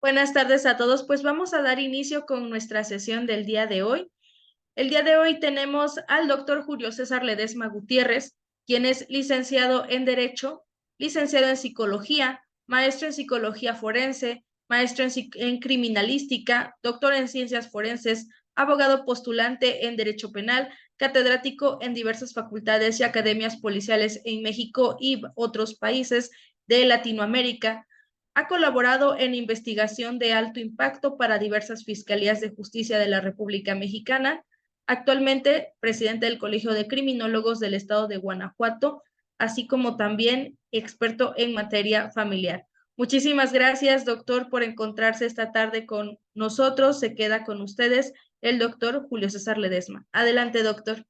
Buenas tardes a todos. Pues vamos a dar inicio con nuestra sesión del día de hoy. El día de hoy tenemos al doctor Julio César Ledesma Gutiérrez, quien es licenciado en Derecho, licenciado en Psicología, maestro en Psicología Forense, maestro en Criminalística, doctor en Ciencias Forenses, abogado postulante en Derecho Penal, catedrático en diversas facultades y academias policiales en México y otros países de Latinoamérica. Ha colaborado en investigación de alto impacto para diversas fiscalías de justicia de la República Mexicana. Actualmente, presidente del Colegio de Criminólogos del Estado de Guanajuato, así como también experto en materia familiar. Muchísimas gracias, doctor, por encontrarse esta tarde con nosotros. Se queda con ustedes el doctor Julio César Ledesma. Adelante, doctor.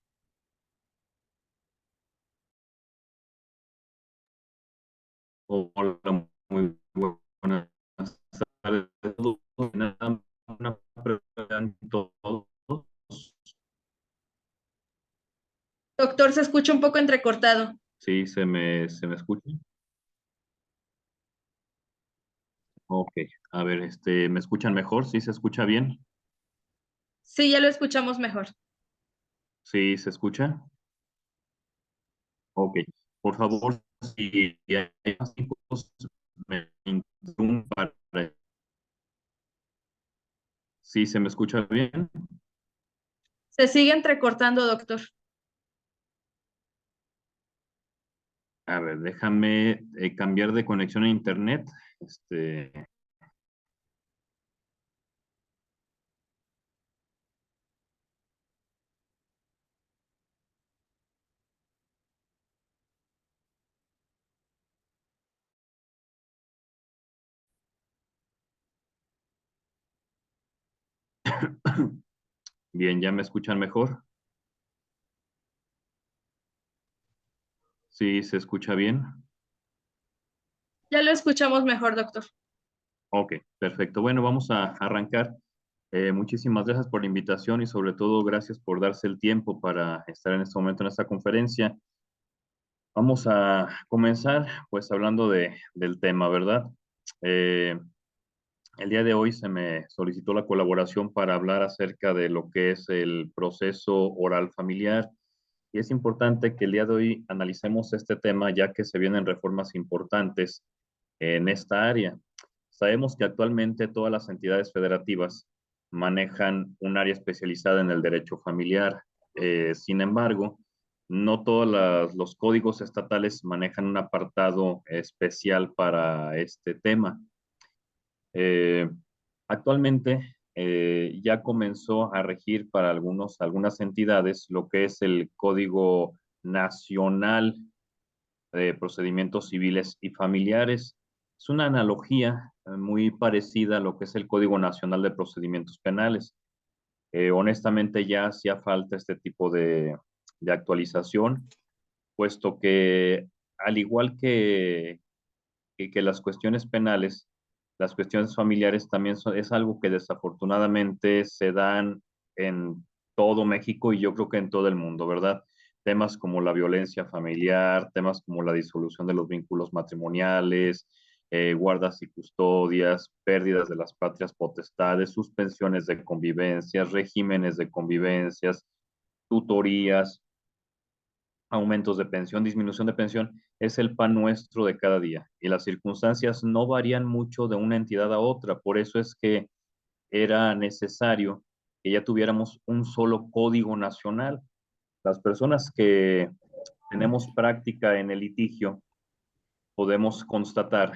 Hola, muy buenas tardes. Una pregunta todos. Doctor, se escucha un poco entrecortado. Sí, se me escucha. Ok, a ver, ¿me escuchan mejor? ¿Sí se escucha bien? Sí, ya lo escuchamos mejor. ¿Sí se escucha? Ok, por favor, si hay más tipos, me interrumpan. ¿Sí se me escucha bien? Se sigue entrecortando, doctor. A ver, déjame cambiar de conexión a internet. Bien, ¿ya me escuchan mejor? Sí, se escucha bien. Ya lo escuchamos mejor, doctor. Ok, perfecto. Bueno, vamos a arrancar. Muchísimas gracias por la invitación y sobre todo gracias por darse el tiempo para estar en este momento en esta conferencia. Vamos a comenzar pues hablando del tema, ¿verdad? Eh, el día de hoy se me solicitó la colaboración para hablar acerca de lo que es el proceso oral familiar y es importante que el día de hoy analicemos este tema ya que se vienen reformas importantes en esta área. Sabemos que actualmente todas las entidades federativas manejan un área especializada en el derecho familiar. Sin embargo, no todos los códigos estatales manejan un apartado especial para este tema. Eh, Actualmente ya comenzó a regir para algunas entidades lo que es el Código Nacional de Procedimientos Civiles y Familiares. Es una analogía muy parecida a lo que es el Código Nacional de Procedimientos Penales. Honestamente ya hacía falta este tipo de actualización, puesto que al igual que las cuestiones penales, las cuestiones familiares también es algo que desafortunadamente se dan en todo México y yo creo que en todo el mundo, ¿verdad? Temas como la violencia familiar, temas como la disolución de los vínculos matrimoniales, guardas y custodias, pérdidas de las patrias potestades, suspensiones de convivencias, regímenes de convivencias, tutorías, aumentos de pensión, disminución de pensión, es el pan nuestro de cada día. Y las circunstancias no varían mucho de una entidad a otra. Por eso es que era necesario que ya tuviéramos un solo código nacional. Las personas que tenemos práctica en el litigio podemos constatar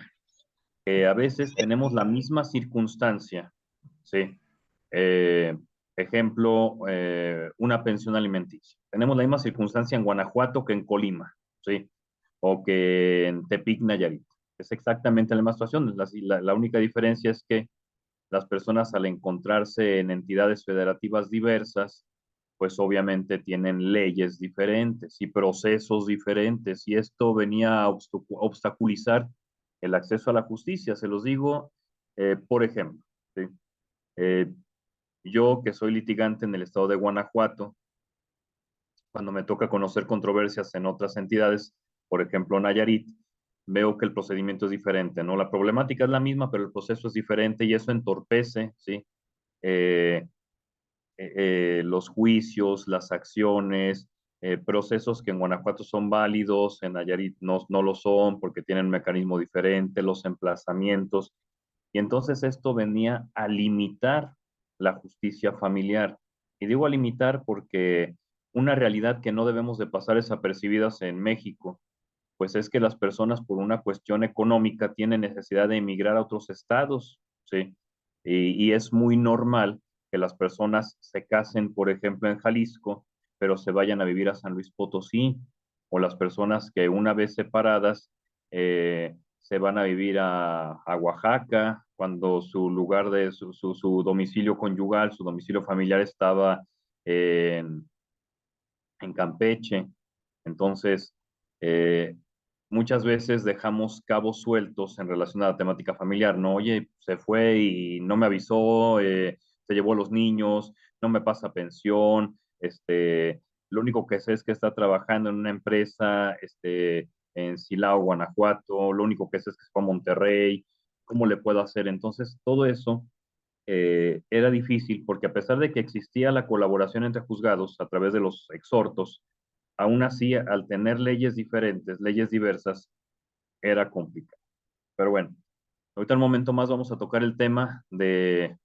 que a veces tenemos la misma circunstancia, ¿sí? Eh, Ejemplo, una pensión alimenticia. Tenemos la misma circunstancia en Guanajuato que en Colima, ¿sí? O que en Tepic, Nayarit. Es exactamente la misma situación. La única diferencia es que las personas al encontrarse en entidades federativas diversas, pues obviamente tienen leyes diferentes y procesos diferentes y esto venía a obstaculizar el acceso a la justicia. Se los digo, por ejemplo, ¿sí? Eh, yo que soy litigante en el estado de Guanajuato, cuando me toca conocer controversias en otras entidades, por ejemplo Nayarit, veo que el procedimiento es diferente, ¿no? La problemática es la misma, pero el proceso es diferente y eso entorpece, ¿sí? Eh, los juicios, las acciones, procesos que en Guanajuato son válidos, en Nayarit no lo son porque tienen un mecanismo diferente, los emplazamientos. Y entonces esto venía a limitar la justicia familiar. Y digo a limitar porque una realidad que no debemos de pasar desapercibidas en México, pues es que las personas por una cuestión económica tienen necesidad de emigrar a otros estados, ¿sí? Y es muy normal que las personas se casen, por ejemplo, en Jalisco, pero se vayan a vivir a San Luis Potosí, o las personas que una vez separadas se van a vivir a Oaxaca, cuando su lugar de su domicilio conyugal, su domicilio familiar estaba en, en Campeche. Entonces, eh, muchas veces dejamos cabos sueltos en relación a la temática familiar, ¿no? Oye, se fue y no me avisó, se llevó a los niños, no me pasa pensión, lo único que sé es que está trabajando en una empresa, en Silao, Guanajuato, lo único que sé es que se fue a Monterrey, ¿cómo le puedo hacer? Entonces, todo eso era difícil porque a pesar de que existía la colaboración entre juzgados a través de los exhortos, aún así, al tener leyes diferentes, leyes diversas, era complicado. Pero bueno, ahorita en un momento más vamos a tocar el tema de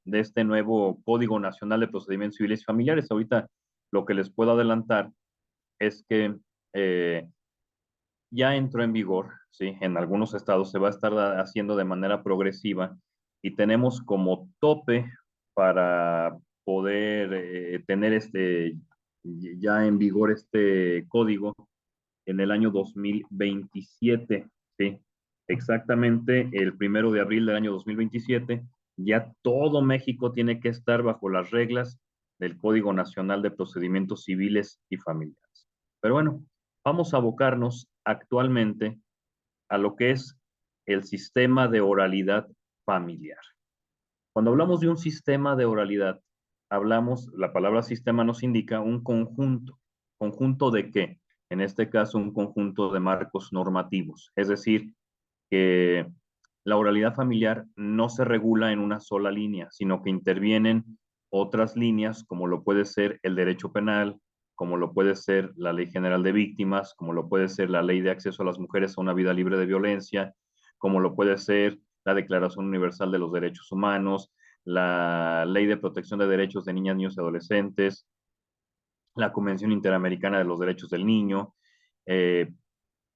este nuevo Código Nacional de Procedimientos Civiles y Familiares. Ahorita lo que les puedo adelantar es que ya entró en vigor, ¿sí? En algunos estados se va a estar haciendo de manera progresiva y tenemos como tope para poder tener ya en vigor este código en el año 2027, ¿sí? Exactamente el 1 de abril del año 2027, ya todo México tiene que estar bajo las reglas del Código Nacional de Procedimientos Civiles y Familiares. Pero bueno, vamos a abocarnos actualmente a lo que es el sistema de oralidad familiar. Cuando hablamos de un sistema de oralidad, la palabra sistema nos indica un conjunto. ¿Conjunto de qué? En este caso, un conjunto de marcos normativos. Es decir, que la oralidad familiar no se regula en una sola línea, sino que intervienen otras líneas, como lo puede ser el derecho penal, como lo puede ser la Ley General de Víctimas, como lo puede ser la Ley de Acceso a las Mujeres a una Vida Libre de Violencia, como lo puede ser la Declaración Universal de los Derechos Humanos, la Ley de Protección de Derechos de Niñas, Niños y Adolescentes, la Convención Interamericana de los Derechos del Niño, eh,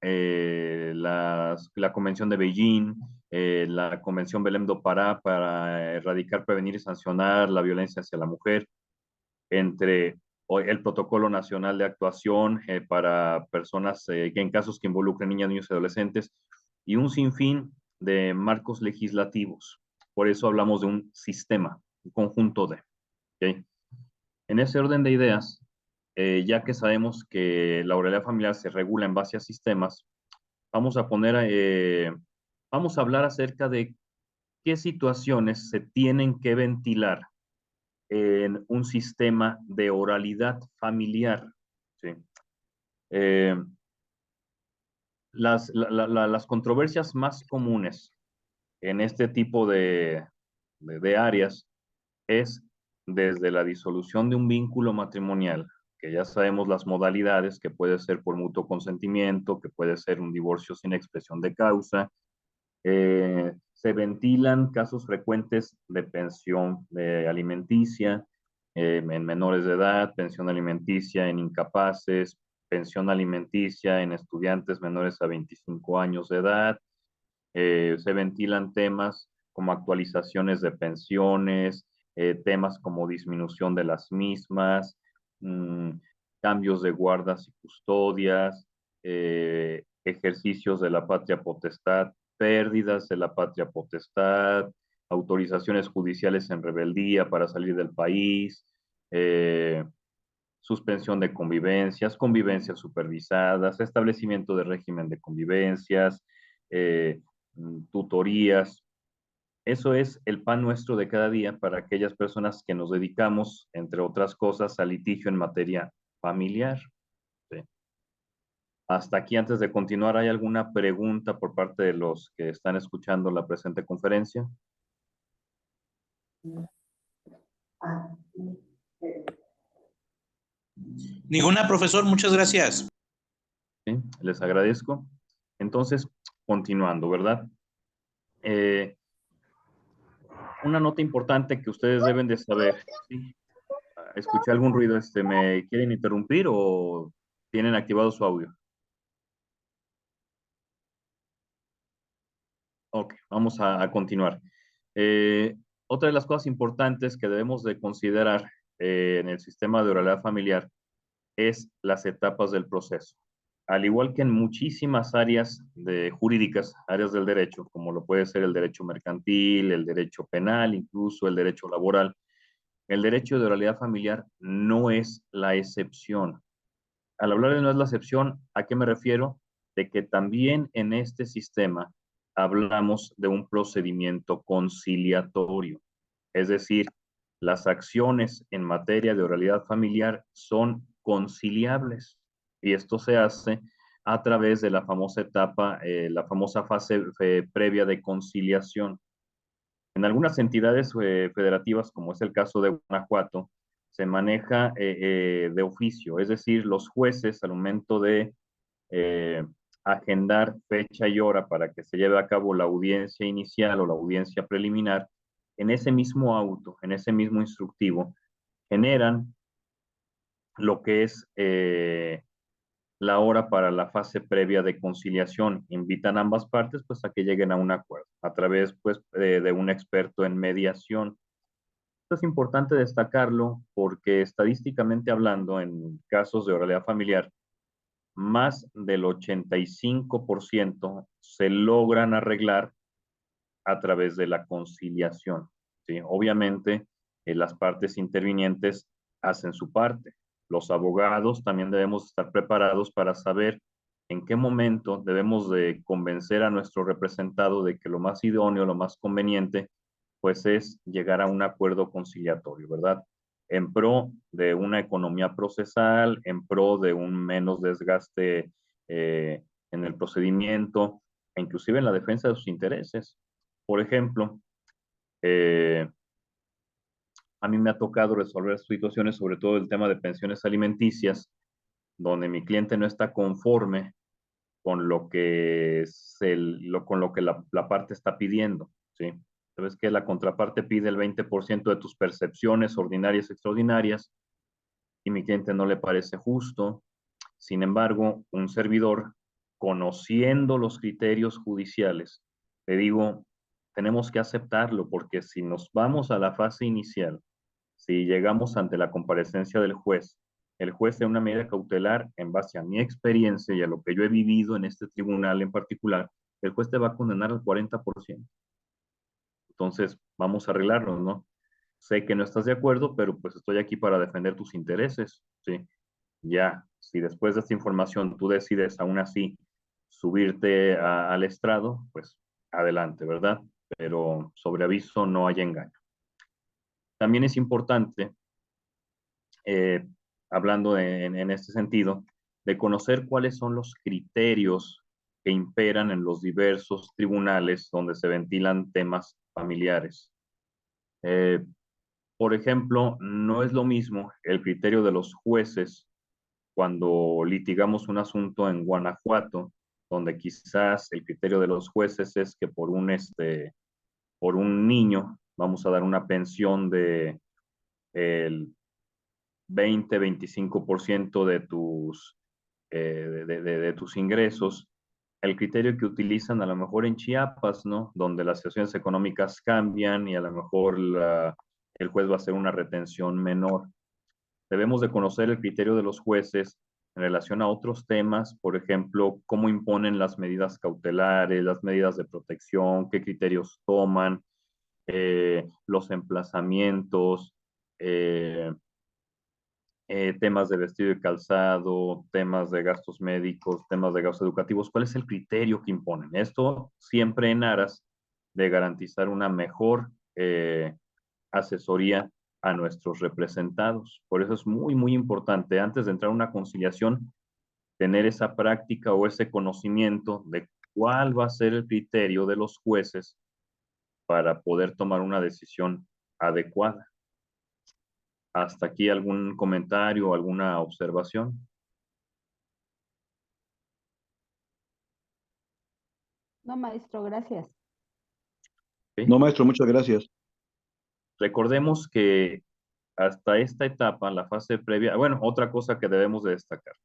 la Convención de Beijing, la Convención Belém do Pará para erradicar, prevenir y sancionar la violencia hacia la mujer, entre el Protocolo Nacional de Actuación para personas que en casos que involucren niñas, niños y adolescentes, y un sinfín de marcos legislativos. Por eso hablamos de un sistema, un conjunto de. ¿Okay? En ese orden de ideas, ya que sabemos que la oralidad familiar se regula en base a sistemas, vamos a vamos a hablar acerca de qué situaciones se tienen que ventilar en un sistema de oralidad familiar. ¿Sí? Eh, las controversias más comunes en este tipo de áreas es desde la disolución de un vínculo matrimonial, que ya sabemos las modalidades, que puede ser por mutuo consentimiento, que puede ser un divorcio sin expresión de causa. Se ventilan casos frecuentes de pensión alimenticia en menores de edad, pensión alimenticia en incapaces, pensión alimenticia en estudiantes menores a 25 años de edad. Se ventilan temas como actualizaciones de pensiones, temas como disminución de las mismas, mmm, cambios de guardas y custodias, ejercicios de la patria potestad, pérdidas de la patria potestad, autorizaciones judiciales en rebeldía para salir del país, eh, suspensión de convivencias, convivencias supervisadas, establecimiento de régimen de convivencias, eh, tutorías. Eso es el pan nuestro de cada día para aquellas personas que nos dedicamos, entre otras cosas, al litigio en materia familiar. ¿Sí? Hasta aquí, antes de continuar, ¿hay alguna pregunta por parte de los que están escuchando la presente conferencia? Ninguna, profesor, muchas gracias. ¿Sí? Les agradezco. Entonces, continuando, ¿verdad? Una nota importante que ustedes deben de saber. ¿Sí? ¿Escuché algún ruido? ¿Me quieren interrumpir o tienen activado su audio? Ok, vamos a continuar. Otra de las cosas importantes que debemos de considerar en el sistema de oralidad familiar es las etapas del proceso. Al igual que en muchísimas áreas jurídicas, áreas del derecho, como lo puede ser el derecho mercantil, el derecho penal, incluso el derecho laboral, el derecho de oralidad familiar no es la excepción. Al hablar de no es la excepción, ¿a qué me refiero? De que también en este sistema hablamos de un procedimiento conciliatorio. Es decir, las acciones en materia de oralidad familiar son conciliables y esto se hace a través de la famosa etapa, la famosa fase previa de conciliación. En algunas entidades federativas, como es el caso de Guanajuato, se maneja de oficio, es decir, los jueces al momento de eh, agendar fecha y hora para que se lleve a cabo la audiencia inicial o la audiencia preliminar, en ese mismo auto, en ese mismo instructivo, generan lo que es la hora para la fase previa de conciliación. Invitan a ambas partes pues a que lleguen a un acuerdo a través pues de un experto en mediación. Esto es importante destacarlo porque estadísticamente hablando, en casos de oralidad familiar, más del 85% se logran arreglar a través de la conciliación. ¿Sí? Obviamente, las partes intervinientes hacen su parte. Los abogados también debemos estar preparados para saber en qué momento debemos de convencer a nuestro representado de que lo más idóneo, lo más conveniente, pues es llegar a un acuerdo conciliatorio, ¿verdad? En pro de una economía procesal, en pro de un menos desgaste en el procedimiento, e inclusive en la defensa de sus intereses. Por ejemplo, eh, a mí me ha tocado resolver situaciones, sobre todo el tema de pensiones alimenticias, donde mi cliente no está conforme con lo que, con lo que la parte está pidiendo, ¿sí? Sabes que la contraparte pide el 20% de tus percepciones ordinarias y extraordinarias y mi cliente no le parece justo. Sin embargo, un servidor, conociendo los criterios judiciales, le digo, tenemos que aceptarlo porque si nos vamos a la fase inicial, si llegamos ante la comparecencia del juez, el juez de una medida cautelar, en base a mi experiencia y a lo que yo he vivido en este tribunal en particular, el juez te va a condenar al 40%. Entonces, vamos a arreglarnos, ¿no? Sé que no estás de acuerdo, pero pues estoy aquí para defender tus intereses, ¿sí? Ya, si después de esta información tú decides aún así subirte al estrado, pues adelante, ¿verdad? Pero sobre aviso no hay engaño. También es importante, eh, hablando en este sentido, de conocer cuáles son los criterios que imperan en los diversos tribunales donde se ventilan temas familiares. Eh, por ejemplo, no es lo mismo el criterio de los jueces cuando litigamos un asunto en Guanajuato, donde quizás el criterio de los jueces es que por un niño vamos a dar una pensión de el 20-25% de tus ingresos. El criterio que utilizan a lo mejor en Chiapas, ¿no? Donde las situaciones económicas cambian y a lo mejor el juez va a hacer una retención menor. Debemos de conocer el criterio de los jueces en relación a otros temas, por ejemplo, cómo imponen las medidas cautelares, las medidas de protección, qué criterios toman, los emplazamientos, eh, temas de vestido y calzado, temas de gastos médicos, temas de gastos educativos, cuál es el criterio que imponen. Esto siempre en aras de garantizar una mejor asesoría a nuestros representados. Por eso es muy, muy importante, antes de entrar a una conciliación, tener esa práctica o ese conocimiento de cuál va a ser el criterio de los jueces para poder tomar una decisión adecuada. ¿Hasta aquí algún comentario o alguna observación? No, maestro, gracias. ¿Sí? No, maestro, muchas gracias. Recordemos que hasta esta etapa, la fase previa, bueno, otra cosa que debemos de destacar.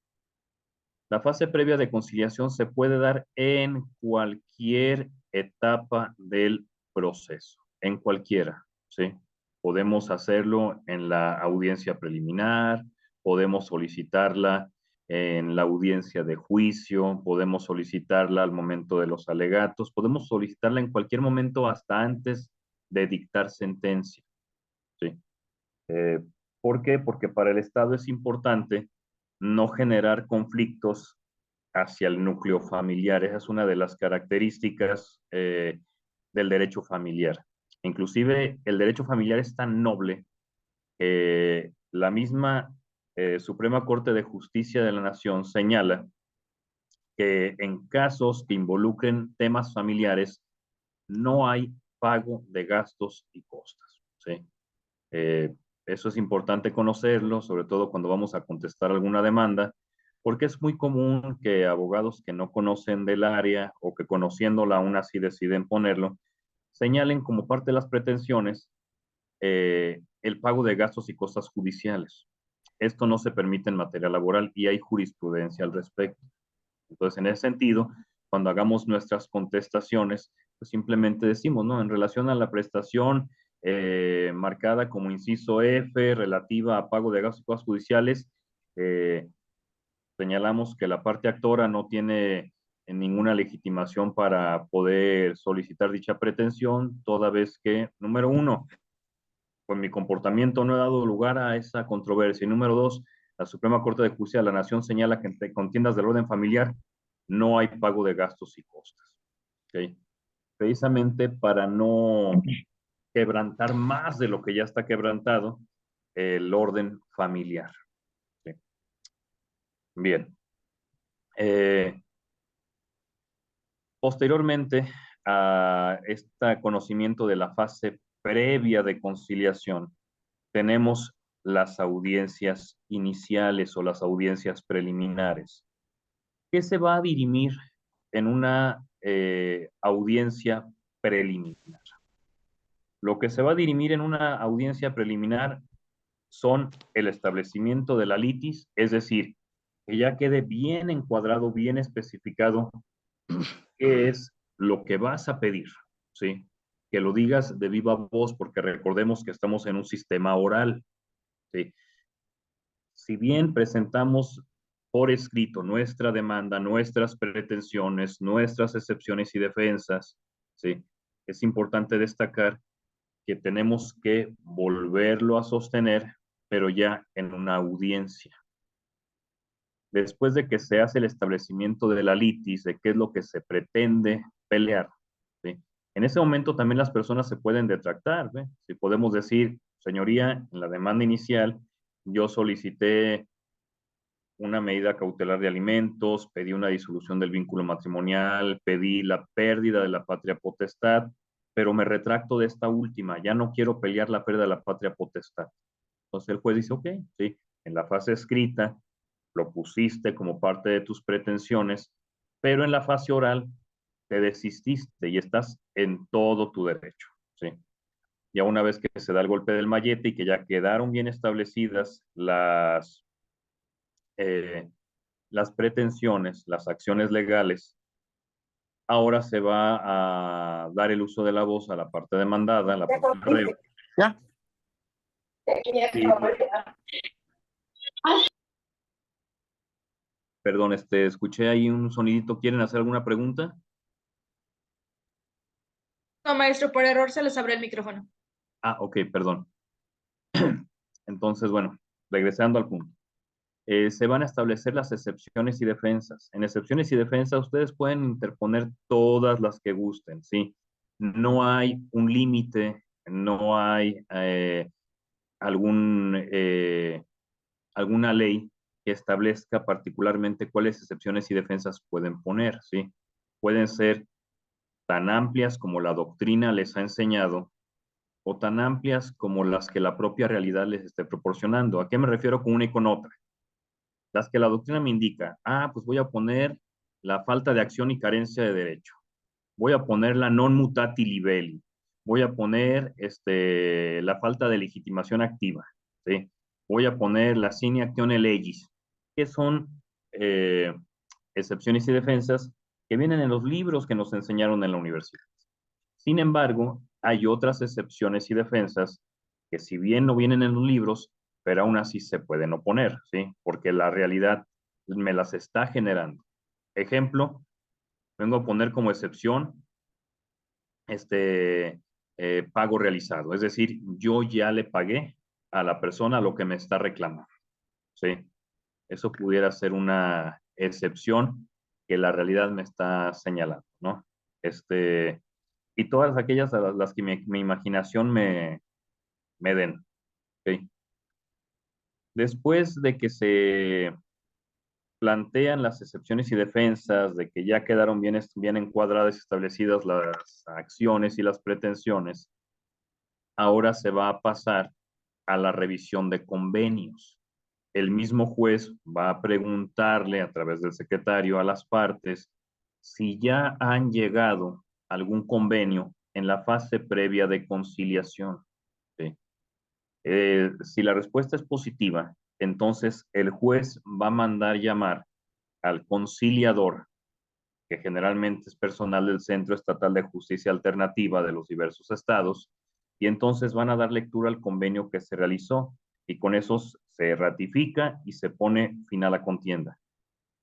La fase previa de conciliación se puede dar en cualquier etapa del proceso, en cualquiera, ¿sí? Podemos hacerlo en la audiencia preliminar, podemos solicitarla en la audiencia de juicio, podemos solicitarla al momento de los alegatos, podemos solicitarla en cualquier momento hasta antes de dictar sentencia, ¿sí? Eh, ¿Por qué? Porque para el Estado es importante no generar conflictos hacia el núcleo familiar. Esa es una de las características del derecho familiar. Inclusive el derecho familiar es tan noble que la misma Suprema Corte de Justicia de la Nación señala que en casos que involucren temas familiares no hay pago de gastos y costas, ¿sí? Eh, Eso es importante conocerlo, sobre todo cuando vamos a contestar alguna demanda, porque es muy común que abogados que no conocen del área o que conociéndola aún así deciden ponerlo, señalen como parte de las pretensiones el pago de gastos y costas judiciales. Esto no se permite en materia laboral y hay jurisprudencia al respecto. Entonces, en ese sentido, cuando hagamos nuestras contestaciones, pues simplemente decimos, ¿no? En relación a la prestación marcada como inciso F, relativa a pago de gastos y cosas judiciales, eh, señalamos que la parte actora no tiene ninguna legitimación para poder solicitar dicha pretensión, toda vez que, número uno, pues mi comportamiento no ha dado lugar a esa controversia. Y número dos, la Suprema Corte de Justicia de la Nación señala que en contiendas del orden familiar no hay pago de gastos y costas. ¿Okay? Precisamente para no quebrantar más de lo que ya está quebrantado el orden familiar. ¿Sí? Bien. Posteriormente a este conocimiento de la fase previa de conciliación, tenemos las audiencias iniciales o las audiencias preliminares. ¿Qué se va a dirimir en una audiencia preliminar? Lo que se va a dirimir en una audiencia preliminar son el establecimiento de la litis, es decir, que ya quede bien encuadrado, bien especificado qué es lo que vas a pedir, ¿sí? Que lo digas de viva voz, porque recordemos que estamos en un sistema oral, ¿sí? Si bien presentamos por escrito nuestra demanda, nuestras pretensiones, nuestras excepciones y defensas, ¿sí? Es importante destacar que tenemos que volverlo a sostener, pero ya en una audiencia. Después de que se hace el establecimiento de la litis, de qué es lo que se pretende pelear, ¿sí? En ese momento también las personas se pueden detractar, ¿sí? Si podemos decir, señoría, en la demanda inicial, yo solicité una medida cautelar de alimentos, pedí una disolución del vínculo matrimonial, pedí la pérdida de la patria potestad, pero me retracto de esta última, ya no quiero pelear la pérdida de la patria potestad. Entonces el juez dice, ok, sí, en la fase escrita lo pusiste como parte de tus pretensiones, pero en la fase oral te desististe y estás en todo tu derecho, ¿sí? Ya una vez que se da el golpe del mallete y que ya quedaron bien establecidas las pretensiones, las acciones legales, ahora se va a dar el uso de la voz a la parte demandada, a la parte de reo. ¿Ya? Y, perdón, escuché ahí un sonidito. ¿Quieren hacer alguna pregunta? No, maestro, por error se les abre el micrófono. Ah, ok, perdón. Entonces, bueno, regresando al punto. Se van a establecer las excepciones y defensas. En excepciones y defensas ustedes pueden interponer todas las que gusten, ¿sí? No hay un límite, no hay alguna ley que establezca particularmente cuáles excepciones y defensas pueden poner, ¿sí? Pueden ser tan amplias como la doctrina les ha enseñado o tan amplias como las que la propia realidad les esté proporcionando. ¿A qué me refiero con una y con otra? Las que la doctrina me indica, pues voy a poner la falta de acción y carencia de derecho. Voy a poner la non mutati libelli. Voy a poner la falta de legitimación activa, ¿sí? Voy a poner la sine actione legis, que son eh, excepciones y defensas que vienen en los libros que nos enseñaron en la universidad. Sin embargo, hay otras excepciones y defensas que si bien no vienen en los libros, pero aún así se pueden oponer, ¿sí? Porque la realidad me las está generando. Ejemplo, vengo a poner como excepción pago realizado. Es decir, yo ya le pagué a la persona lo que me está reclamando, ¿sí? Eso pudiera ser una excepción que la realidad me está señalando, ¿no? Y todas aquellas a las que mi imaginación me den, ¿sí? Después de que se plantean las excepciones y defensas, de que ya quedaron bien encuadradas y establecidas las acciones y las pretensiones, ahora se va a pasar a la revisión de convenios. El mismo juez va a preguntarle a través del secretario a las partes si ya han llegado a algún convenio en la fase previa de conciliación, ¿sí? Si la respuesta es positiva, entonces el juez va a mandar llamar al conciliador, que generalmente es personal del Centro Estatal de Justicia Alternativa de los diversos estados, y entonces van a dar lectura al convenio que se realizó y con eso se ratifica y se pone fin a la contienda.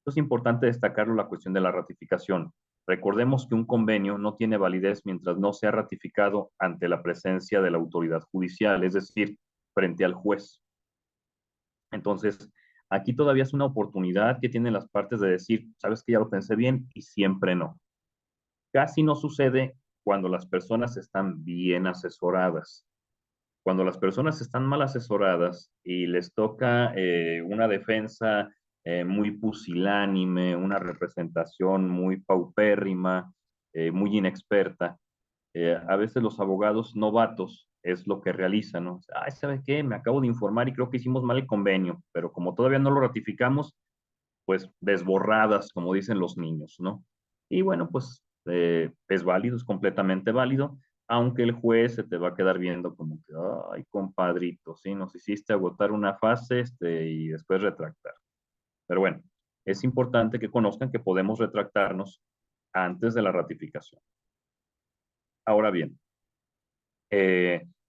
Es importante destacarlo la cuestión de la ratificación. Recordemos que un convenio no tiene validez mientras no sea ratificado ante la presencia de la autoridad judicial, es decir, frente al juez. Entonces, aquí todavía es una oportunidad que tienen las partes de decir, sabes que ya lo pensé bien y siempre no. Casi no sucede cuando las personas están bien asesoradas. Cuando las personas están mal asesoradas y les toca una defensa muy pusilánime, una representación muy paupérrima, muy inexperta, a veces los abogados novatos es lo que realizan, ¿no? Ay, ¿sabe qué? Me acabo de informar y creo que hicimos mal el convenio, pero como todavía no lo ratificamos, pues desborradas, como dicen los niños, ¿no? Y bueno, pues es válido, es completamente válido, aunque el juez se te va a quedar viendo como que, ay, compadrito, sí, nos hiciste agotar una fase y después retractar. Pero bueno, es importante que conozcan que podemos retractarnos antes de la ratificación. Ahora bien,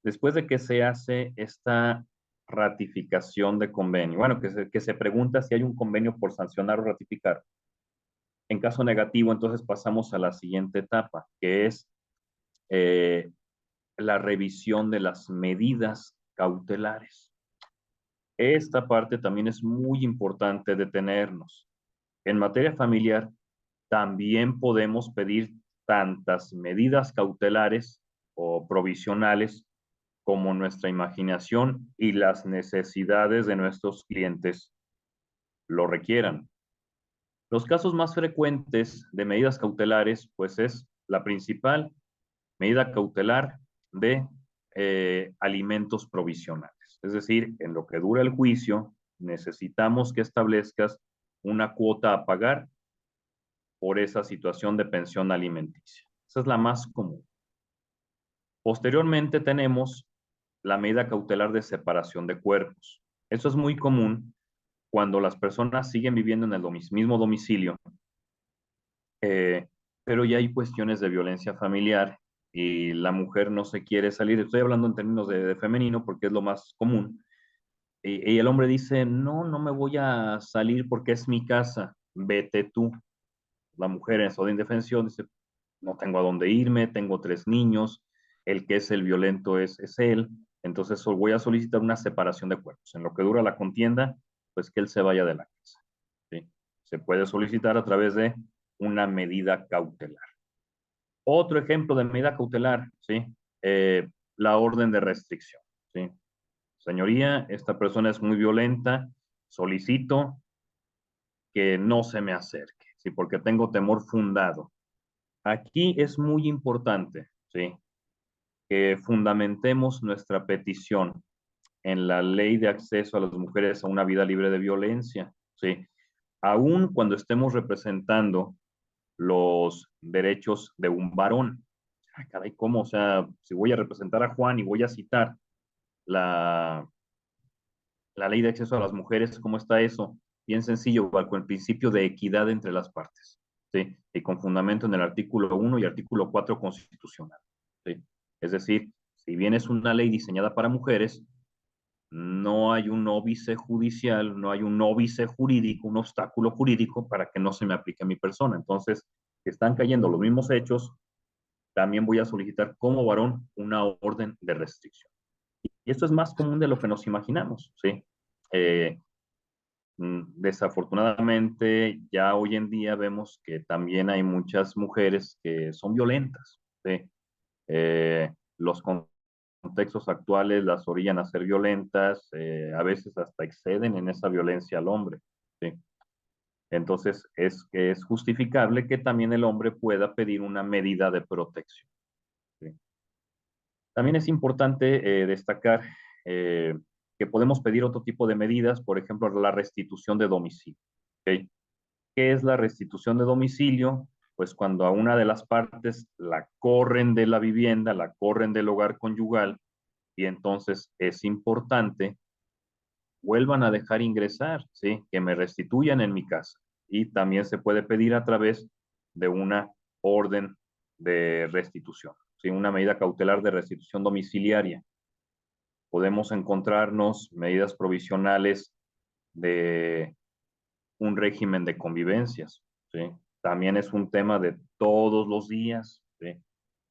después de que se hace esta ratificación de convenio, bueno, que se pregunta si hay un convenio por sancionar o ratificar. En caso negativo, entonces pasamos a la siguiente etapa, que es eh, la revisión de las medidas cautelares. Esta parte también es muy importante detenernos. En materia familiar, también podemos pedir tantas medidas cautelares o provisionales como nuestra imaginación y las necesidades de nuestros clientes lo requieran. Los casos más frecuentes de medidas cautelares, pues es la principal medida cautelar de alimentos provisionales. Es decir, en lo que dura el juicio, necesitamos que establezcas una cuota a pagar por esa situación de pensión alimenticia. Esa es la más común. Posteriormente tenemos la medida cautelar de separación de cuerpos. Eso es muy común cuando las personas siguen viviendo en el mismo domicilio, pero ya hay cuestiones de violencia familiar y la mujer no se quiere salir. Estoy hablando en términos de femenino porque es lo más común. Y el hombre dice, no, no me voy a salir porque es mi casa, vete tú. La mujer en estado de indefensión dice, no tengo a dónde irme, tengo 3 niños, el que es el violento es él, entonces voy a solicitar una separación de cuerpos. En lo que dura la contienda, pues que él se vaya de la casa, ¿sí? Se puede solicitar a través de una medida cautelar. Otro ejemplo de medida cautelar, ¿sí? La orden de restricción, ¿sí? Señoría, esta persona es muy violenta, solicito que no se me acerque, ¿sí? Porque tengo temor fundado. Aquí es muy importante, ¿sí? Que fundamentemos nuestra petición en la ley de acceso a las mujeres a una vida libre de violencia, ¿sí? Aún cuando estemos representando los derechos de un varón. Ah, caray, ¿cómo? O sea, si voy a representar a Juan y voy a citar la, la ley de acceso a las mujeres, ¿cómo está eso? Bien sencillo, bajo el principio de equidad entre las partes, ¿sí? Y con fundamento en el artículo 1 y artículo 4 constitucional, ¿sí? Es decir, si bien es una ley diseñada para mujeres, no hay un óbice judicial, no hay un óbice jurídico, un obstáculo jurídico para que no se me aplique a mi persona. Entonces, si están cayendo los mismos hechos, también voy a solicitar como varón una orden de restricción. Y esto es más común de lo que nos imaginamos, ¿sí? Eh, Desafortunadamente, ya hoy en día vemos que también hay muchas mujeres que son violentas, ¿sí? Los contextos actuales las orillan a ser violentas, a veces hasta exceden en esa violencia al hombre, ¿sí? Entonces, es justificable que también el hombre pueda pedir una medida de protección, ¿sí? También es importante destacar eh, que podemos pedir otro tipo de medidas, por ejemplo, la restitución de domicilio, ¿ok? ¿Qué es la restitución de domicilio? Pues cuando a una de las partes la corren de la vivienda, la corren del hogar conyugal, y entonces es importante vuelvan a dejar ingresar, ¿sí? Que me restituyan en mi casa. Y también se puede pedir a través de una orden de restitución, ¿sí? Una medida cautelar de restitución domiciliaria. Podemos encontrarnos medidas provisionales de un régimen de convivencias, ¿sí? También es un tema de todos los días, ¿sí?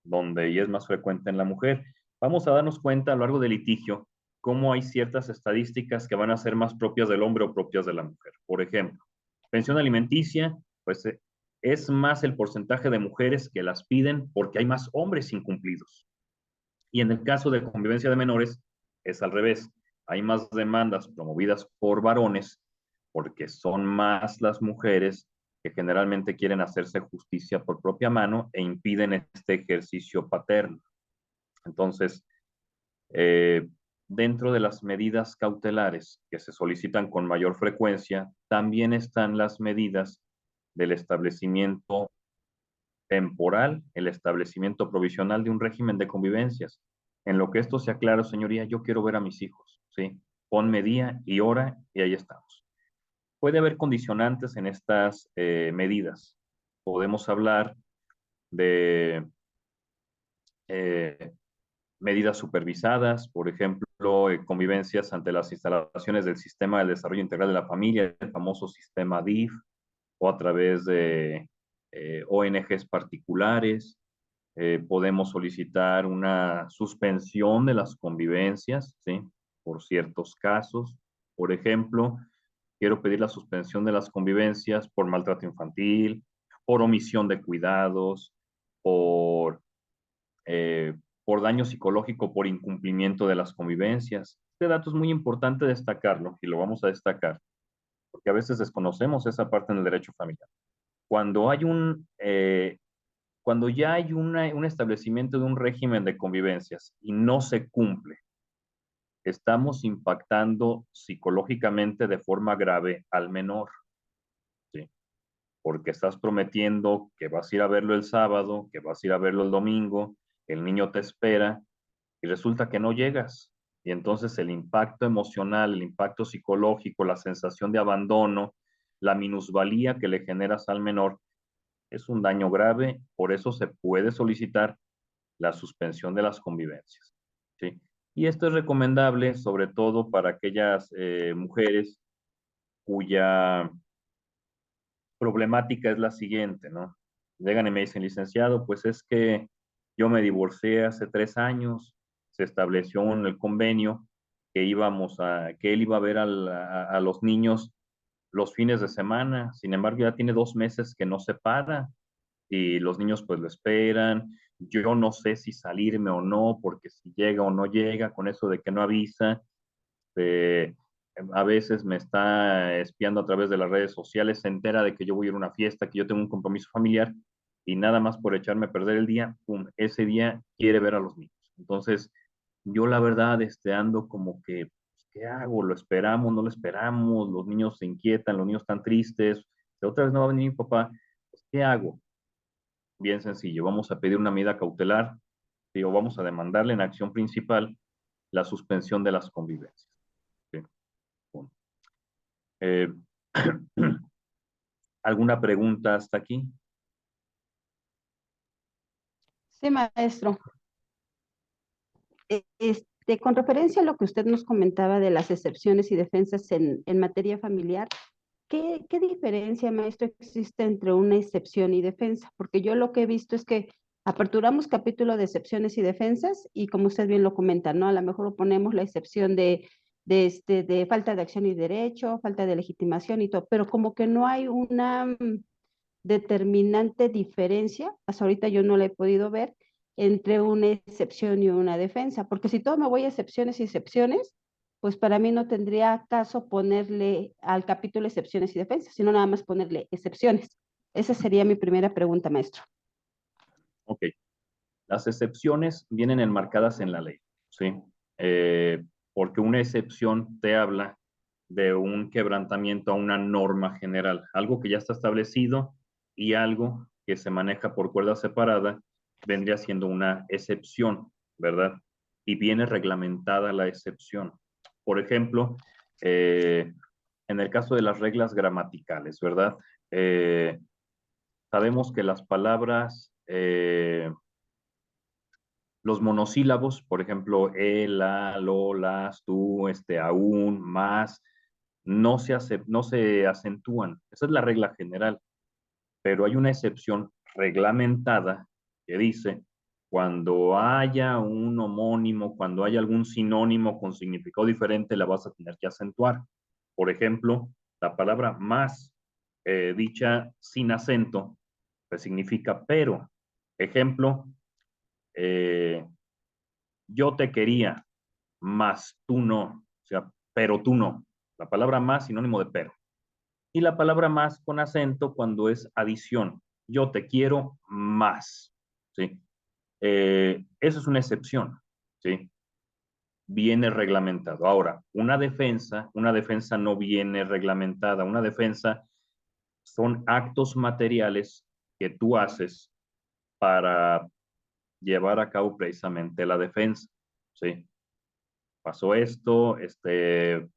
Donde y es más frecuente en la mujer. Vamos a darnos cuenta a lo largo del litigio cómo hay ciertas estadísticas que van a ser más propias del hombre o propias de la mujer. Por ejemplo, pensión alimenticia, pues es más el porcentaje de mujeres que las piden porque hay más hombres incumplidos. Y en el caso de convivencia de menores, es al revés. Hay más demandas promovidas por varones porque son más las mujeres que generalmente quieren hacerse justicia por propia mano e impiden este ejercicio paterno. Entonces, eh, dentro de las medidas cautelares que se solicitan con mayor frecuencia, también están las medidas del establecimiento temporal, el establecimiento provisional de un régimen de convivencias. En lo que esto sea claro, señoría, yo quiero ver a mis hijos, ¿sí? Ponme día y hora y ahí estamos. Puede haber condicionantes en estas medidas. Podemos hablar de eh, medidas supervisadas, por ejemplo, convivencias ante las instalaciones del Sistema de Desarrollo Integral de la Familia, el famoso sistema DIF, o a través de ONGs particulares. Podemos solicitar una suspensión de las convivencias, ¿sí? Por ciertos casos. Por ejemplo, quiero pedir la suspensión de las convivencias por maltrato infantil, por omisión de cuidados, por, eh, por daño psicológico, por incumplimiento de las convivencias. Este dato es muy importante destacarlo y lo vamos a destacar, porque a veces desconocemos esa parte en el derecho familiar. Cuando hay cuando ya hay un establecimiento de un régimen de convivencias y no se cumple, estamos impactando psicológicamente de forma grave al menor, ¿sí? Porque estás prometiendo que vas a ir a verlo el sábado, que vas a ir a verlo el domingo, el niño te espera y resulta que no llegas. Y entonces el impacto emocional, el impacto psicológico, la sensación de abandono, la minusvalía que le generas al menor es un daño grave, por eso se puede solicitar la suspensión de las convivencias, ¿sí? Y esto es recomendable sobre todo para aquellas mujeres cuya problemática es la siguiente, ¿no? Llegan y me dicen, licenciado, pues es que yo me divorcié hace 3 años, se estableció en el convenio que él iba a ver a los niños los fines de semana, sin embargo ya tiene 2 meses que no se para y los niños pues lo esperan, yo no sé si salirme o no, porque si llega o no llega, con eso de que no avisa, a veces me está espiando a través de las redes sociales, se entera de que yo voy a ir a una fiesta, que yo tengo un compromiso familiar y nada más por echarme a perder el día, pum, ese día quiere ver a los niños. Entonces, yo la verdad ando como que, pues, ¿qué hago? ¿Lo esperamos? ¿No lo esperamos? Los niños se inquietan, los niños están tristes, de otra vez no va a venir mi papá, pues, ¿qué hago? Bien sencillo, vamos a pedir una medida cautelar, digo, vamos a demandarle en acción principal la suspensión de las convivencias. ¿Sí? Punto. ¿Alguna pregunta hasta aquí? Sí, maestro. Con referencia a lo que usted nos comentaba de las excepciones y defensas en materia familiar, ¿qué diferencia, maestro, existe entre una excepción y defensa? Porque yo lo que he visto es que aperturamos capítulo de excepciones y defensas y como usted bien lo comenta, ¿no? A lo mejor ponemos la excepción de falta de acción y derecho, falta de legitimación y todo, pero como que no hay una determinante diferencia, hasta ahorita yo no la he podido ver, entre una excepción y una defensa, porque si todo me voy a excepciones y excepciones, pues para mí no tendría caso ponerle al capítulo excepciones y defensas, sino nada más ponerle excepciones. Esa sería mi primera pregunta, maestro. Ok. Las excepciones vienen enmarcadas en la ley, ¿sí? Porque una excepción te habla de un quebrantamiento a una norma general, algo que ya está establecido y algo que se maneja por cuerda separada vendría siendo una excepción, ¿verdad? Y viene reglamentada la excepción. Por ejemplo, en el caso de las reglas gramaticales, ¿verdad? Sabemos que las palabras los monosílabos, por ejemplo, el, la, lo, las, tú, aún, más, no se acentúan. Esa es la regla general, pero hay una excepción reglamentada que dice, cuando haya un homónimo, cuando haya algún sinónimo con significado diferente, la vas a tener que acentuar. Por ejemplo, la palabra más, dicha sin acento, pues significa pero. Ejemplo, eh, yo te quería, más tú no, o sea, pero tú no. La palabra más sinónimo de pero. Y la palabra más con acento cuando es adición. Yo te quiero más, ¿sí? Eso es una excepción, ¿sí? Viene reglamentado. Ahora, una defensa no viene reglamentada. Una defensa son actos materiales que tú haces para llevar a cabo precisamente la defensa, ¿sí? Pasó esto,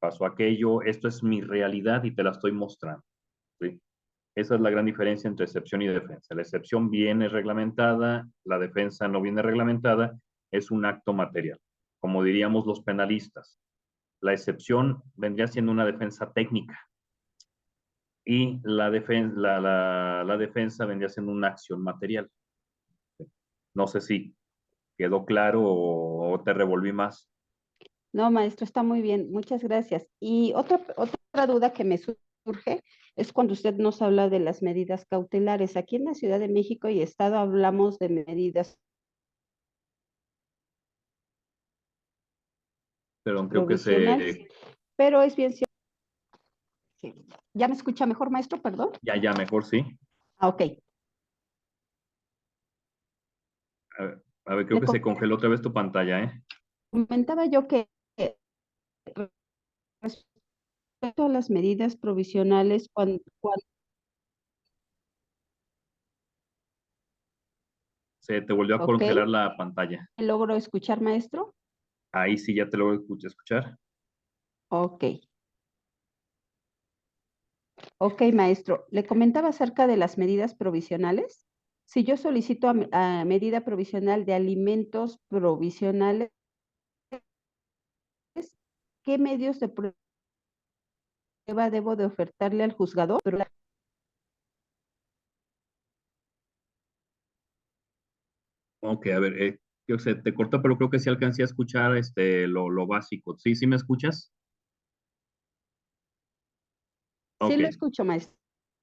pasó aquello, esto es mi realidad y te la estoy mostrando, ¿sí? Esa es la gran diferencia entre excepción y defensa. La excepción viene reglamentada, la defensa no viene reglamentada, es un acto material. Como diríamos los penalistas, la excepción vendría siendo una defensa técnica y la defensa vendría siendo una acción material. No sé si quedó claro o te revolví más. No, maestro, está muy bien, muchas gracias. Y otra duda que me surge es cuando usted nos habla de las medidas cautelares. Aquí en la Ciudad de México y Estado hablamos de medidas Perdón, creo que provisionales, pero es bien cierto. Sí. ¿Ya me escucha mejor, maestro? Perdón. ya mejor sí. Ah, ok. A ver, creo Le que se congeló otra vez tu pantalla, ¿eh? comentaba yo que respecto a las medidas provisionales, cuando Se te volvió a ok, congelar la pantalla. logro escuchar, maestro. Ahí sí ya te lo escuchar. Ok. Ok, maestro. Le comentaba acerca de las medidas provisionales. Si yo solicito a medida provisional de alimentos provisionales, ¿qué medios de prueba debo de ofertarle al juzgador? Ok, a ver, yo sé, te cortó, pero creo que sí alcancé a escuchar lo básico. ¿Sí, sí me escuchas? Sí Ok, lo escucho, maestro.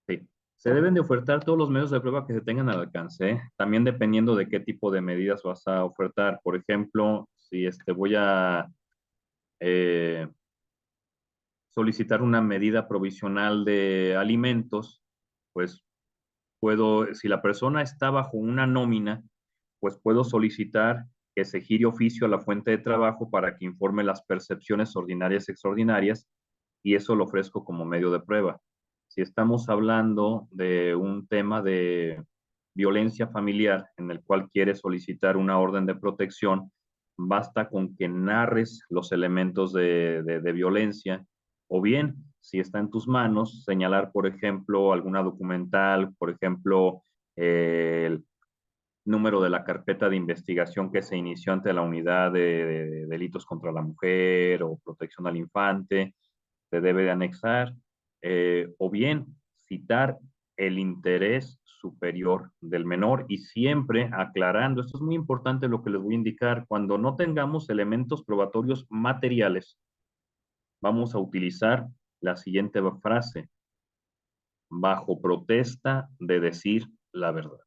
sí. Se deben de ofertar todos los medios de prueba que se tengan al alcance, ¿eh? También dependiendo de qué tipo de medidas vas a ofertar. Por ejemplo, si voy a, eh, solicitar una medida provisional de alimentos, pues puedo, si la persona está bajo una nómina, pues puedo solicitar que se gire oficio a la fuente de trabajo para que informe las percepciones ordinarias y extraordinarias, y eso lo ofrezco como medio de prueba. Si estamos hablando de un tema de violencia familiar en el cual quieres solicitar una orden de protección, basta con que narres los elementos de violencia, o bien, si está en tus manos, señalar, por ejemplo, alguna documental, por ejemplo, el número de la carpeta de investigación que se inició ante la unidad de delitos contra la mujer o protección al infante, se debe de anexar, o bien citar el interés superior del menor y siempre aclarando, esto es muy importante lo que les voy a indicar, cuando no tengamos elementos probatorios materiales, vamos a utilizar la siguiente frase: bajo protesta de decir la verdad.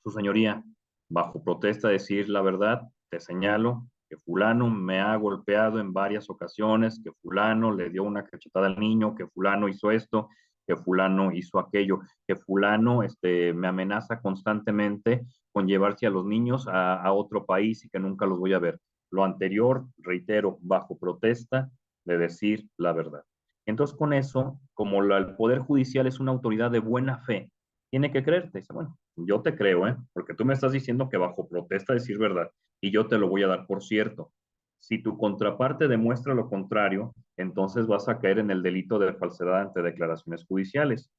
Su señoría, bajo protesta de decir la verdad, te señalo que fulano me ha golpeado en varias ocasiones, que fulano le dio una cachetada al niño, que fulano hizo esto, que fulano hizo aquello, que fulano me amenaza constantemente con llevarse a los niños a otro país y que nunca los voy a ver. Lo anterior, reitero, bajo protesta de decir la verdad. Entonces, con eso, como el Poder Judicial es una autoridad de buena fe, tiene que creerte. Dice, bueno, yo te creo, porque tú me estás diciendo que bajo protesta decir verdad y yo te lo voy a dar por cierto. Si tu contraparte demuestra lo contrario, entonces vas a caer en el delito de falsedad ante declaraciones judiciales.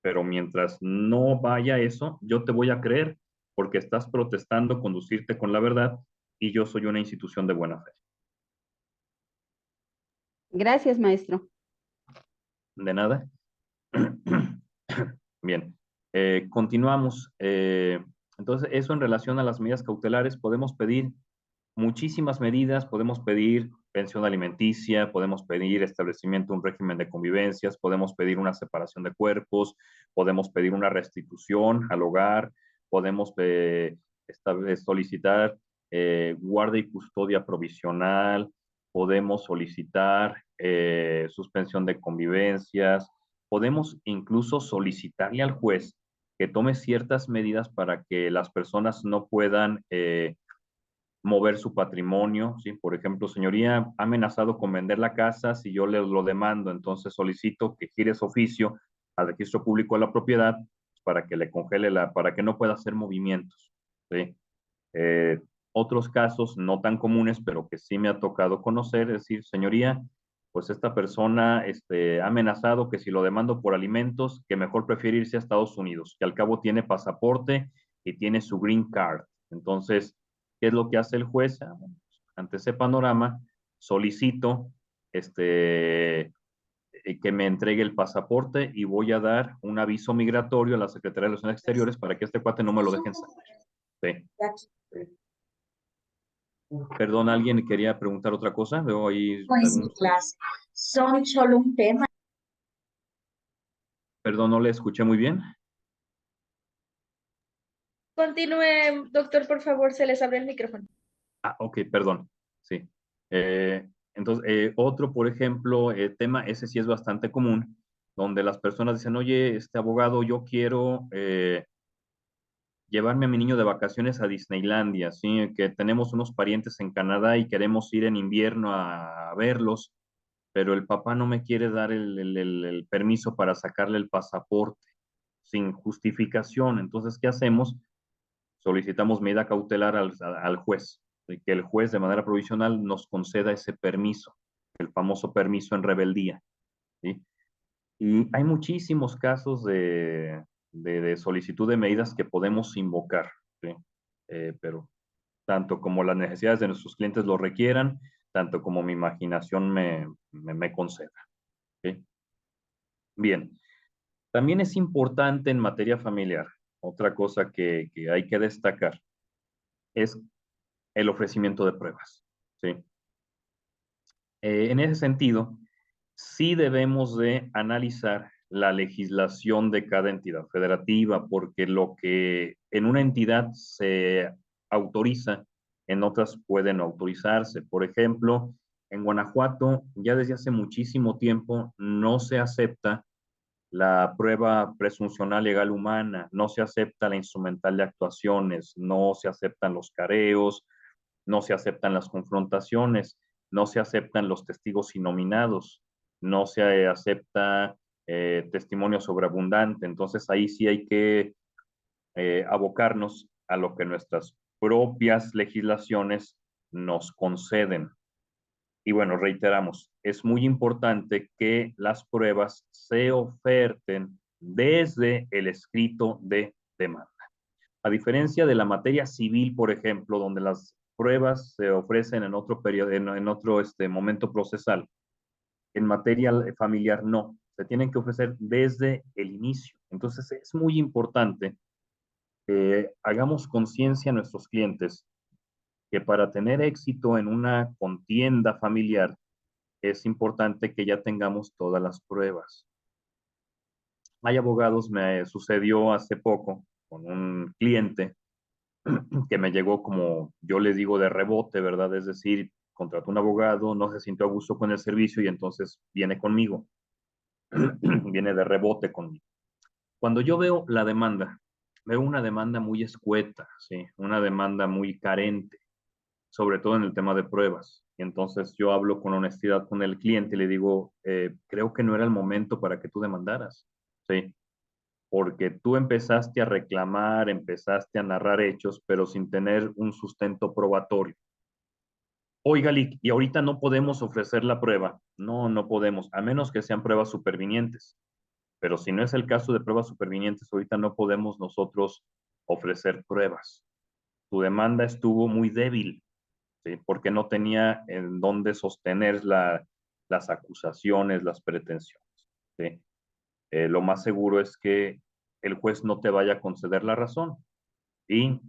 Pero mientras no vaya eso, yo te voy a creer porque estás protestando conducirte con la verdad y yo soy una institución de buena fe. Gracias, maestro. De nada. Bien, continuamos. Entonces, eso en relación a las medidas cautelares, podemos pedir muchísimas medidas, podemos pedir pensión alimenticia, podemos pedir establecimiento de un régimen de convivencias, podemos pedir una separación de cuerpos, podemos pedir una restitución al hogar, podemos solicitar guarda y custodia provisional, podemos solicitar suspensión de convivencias, podemos incluso solicitarle al juez que tome ciertas medidas para que las personas no puedan mover su patrimonio, ¿sí? Por ejemplo, señoría, ha amenazado con vender la casa si yo le lo demando, entonces solicito que gire su oficio al registro público de la propiedad para que le congele para que no pueda hacer movimientos, ¿sí? Otros casos no tan comunes, pero que sí me ha tocado conocer, es decir, señoría, pues esta persona ha amenazado que si lo demando por alimentos, que mejor prefiere irse a Estados Unidos, que al cabo tiene pasaporte y tiene su green card. Entonces, ¿qué es lo que hace el juez? Ante ese panorama, solicito que me entregue el pasaporte y voy a dar un aviso migratorio a la Secretaría de Relaciones Exteriores para que este cuate no me lo dejen salir. Sí. Perdón, ¿alguien quería preguntar otra cosa? Veo ahí En clase. Son solo un tema. Perdón, no le escuché muy bien. Continúe, doctor, por favor, se les abre el micrófono. Ah, ok, perdón. Sí. Entonces, otro, por ejemplo, tema, ese sí es bastante común, donde las personas dicen, oye, abogado, yo quiero llevarme a mi niño de vacaciones a Disneylandia, ¿sí? Que tenemos unos parientes en Canadá y queremos ir en invierno a verlos, pero el papá no me quiere dar el permiso para sacarle el pasaporte sin justificación. Entonces, ¿qué hacemos? Solicitamos medida cautelar al juez, de que el juez de manera provisional nos conceda ese permiso, el famoso permiso en rebeldía, ¿sí? Y hay muchísimos casos de solicitud de medidas que podemos invocar, ¿sí? Pero tanto como las necesidades de nuestros clientes lo requieran, tanto como mi imaginación me conceda, ¿sí? Bien, también es importante en materia familiar, otra cosa que hay que destacar es el ofrecimiento de pruebas, ¿sí? En ese sentido, sí debemos de analizar la legislación de cada entidad federativa, porque lo que en una entidad se autoriza, en otras pueden autorizarse. Por ejemplo, En Guanajuato, ya desde hace muchísimo tiempo, no se acepta la prueba presuncional legal humana, no se acepta la instrumental de actuaciones, no se aceptan los careos, no se aceptan las confrontaciones, no se aceptan los testigos innominados, no se acepta testimonio sobreabundante. Entonces ahí sí hay que abocarnos a lo que nuestras propias legislaciones nos conceden. Y bueno, reiteramos, es muy importante que las pruebas se oferten desde el escrito de demanda. A diferencia de la materia civil, por ejemplo, donde las pruebas se ofrecen en otro periodo, en otro momento procesal, en materia familiar no, se tienen que ofrecer desde el inicio. Entonces es muy importante que hagamos conciencia a nuestros clientes que para tener éxito en una contienda familiar es importante que ya tengamos todas las pruebas. Hay abogados, me sucedió hace poco con un cliente que me llegó como yo les digo de rebote, ¿verdad? Es decir, contrató un abogado, no se sintió a gusto con el servicio y entonces viene conmigo, viene de rebote conmigo. Cuando yo veo la demanda, veo una demanda muy escueta, ¿sí? Una demanda muy carente, sobre todo en el tema de pruebas. Y entonces yo hablo con honestidad con el cliente y le digo, creo que no era el momento para que tú demandaras, ¿sí? Porque tú empezaste a reclamar, empezaste a narrar hechos, pero sin tener un sustento probatorio. Oiga, Lick, y ahorita no podemos ofrecer la prueba. No, no podemos, a menos que sean pruebas supervinientes. Pero si no es el caso de pruebas supervinientes, ahorita no podemos nosotros ofrecer pruebas. Tu demanda estuvo muy débil, ¿sí? Porque no tenía en dónde sostener las acusaciones, las pretensiones, ¿sí? Lo más seguro es que el juez no te vaya a conceder la razón. Y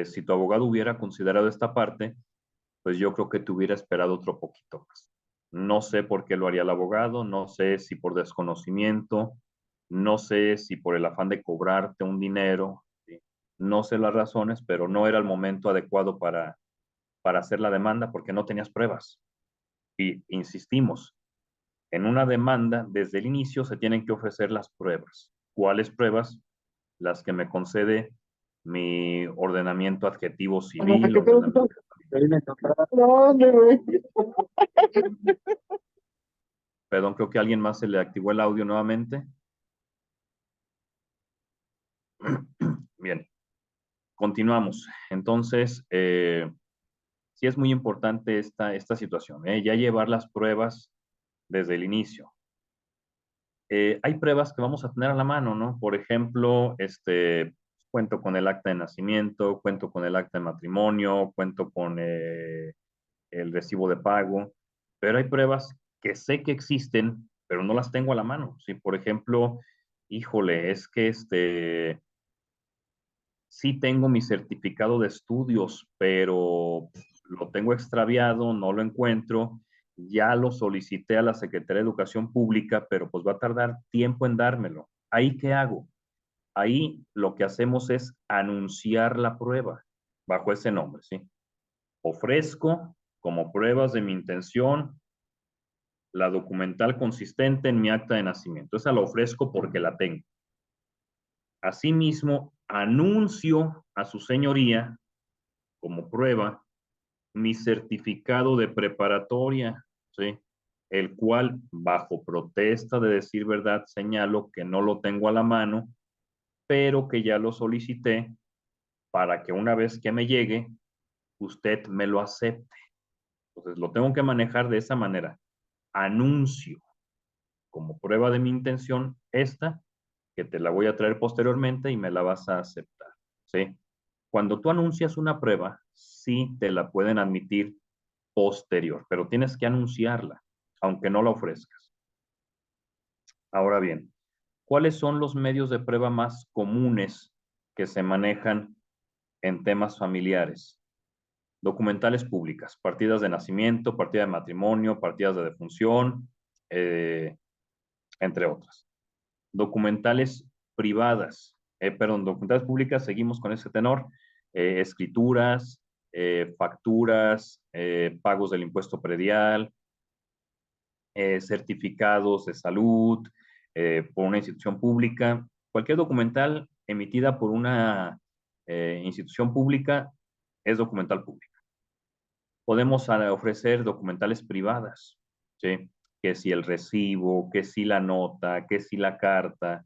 si tu abogado hubiera considerado esta parte, pues yo creo que te hubiera esperado otro poquito más. No sé por qué lo haría el abogado, no sé si por desconocimiento, no sé si por el afán de cobrarte un dinero, ¿sí? No sé las razones, pero no era el momento adecuado para hacer la demanda porque no tenías pruebas. Y insistimos, en una demanda, desde el inicio se tienen que ofrecer las pruebas. ¿Cuáles pruebas? Las que me concede mi ordenamiento adjetivo civil. Perdón, creo que a alguien más se le activó el audio nuevamente. Bien, continuamos. Entonces, sí es muy importante esta situación, ya llevar las pruebas desde el inicio. Hay pruebas que vamos a tener a la mano, ¿no? Por ejemplo, cuento con el acta de nacimiento, cuento con el acta de matrimonio, cuento con el recibo de pago, pero hay pruebas que sé que existen, pero no las tengo a la mano. Si, por ejemplo, híjole, es que sí tengo mi certificado de estudios, pero lo tengo extraviado, no lo encuentro, ya lo solicité a la Secretaría de Educación Pública, pero pues va a tardar tiempo en dármelo. ¿Ahí qué hago? Ahí lo que hacemos es anunciar la prueba bajo ese nombre, ¿sí? Ofrezco como pruebas de mi intención la documental consistente en mi acta de nacimiento. Esa la ofrezco porque la tengo. Asimismo, anuncio a su señoría como prueba mi certificado de preparatoria, ¿sí? El cual, bajo protesta de decir verdad, señalo que no lo tengo a la mano, pero que ya lo solicité para que una vez que me llegue, usted me lo acepte. Entonces, lo tengo que manejar de esa manera. Anuncio como prueba de mi intención esta, que te la voy a traer posteriormente y me la vas a aceptar, ¿sí? Cuando tú anuncias una prueba, sí te la pueden admitir posterior, pero tienes que anunciarla, aunque no la ofrezcas. Ahora bien, ¿cuáles son los medios de prueba más comunes que se manejan en temas familiares? Documentales públicas, partidas de nacimiento, partida de matrimonio, partidas de defunción, entre otras. Documentales privadas, documentales públicas, seguimos con ese tenor, escrituras, facturas, pagos del impuesto predial, certificados de salud por una institución pública, cualquier documental emitida por una institución pública es documental pública. Podemos ofrecer documentales privadas, ¿sí? Que si el recibo, que si la nota, que si la carta,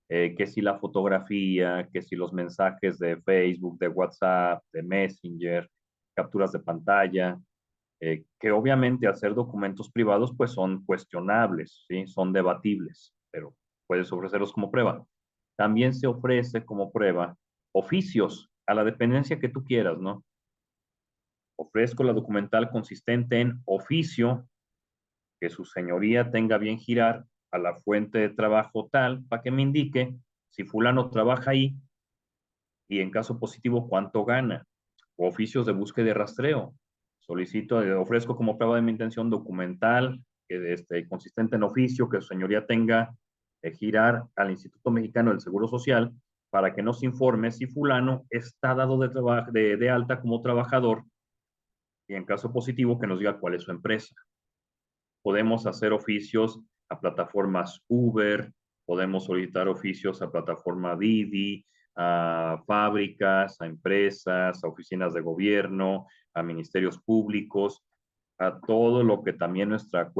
que si la fotografía, que si los mensajes de Facebook, de WhatsApp, de Messenger, capturas de pantalla, que obviamente al ser documentos privados pues son cuestionables, ¿sí? Son debatibles, pero puedes ofrecerlos como prueba. También se ofrece como prueba oficios a la dependencia que tú quieras, ¿no? Ofrezco la documental consistente en oficio que su señoría tenga bien girar a la fuente de trabajo tal para que me indique si fulano trabaja ahí y en caso positivo cuánto gana. O oficios de búsqueda y rastreo. Solicito, ofrezco como prueba de mi intención documental consistente en oficio que su señoría tenga girar al Instituto Mexicano del Seguro Social para que nos informe si fulano está dado de alta como trabajador y en caso positivo que nos diga cuál es su empresa. Podemos hacer oficios a plataformas Uber, podemos solicitar oficios a plataforma Didi, a fábricas, a empresas, a oficinas de gobierno, a ministerios públicos, a todo lo que también nuestra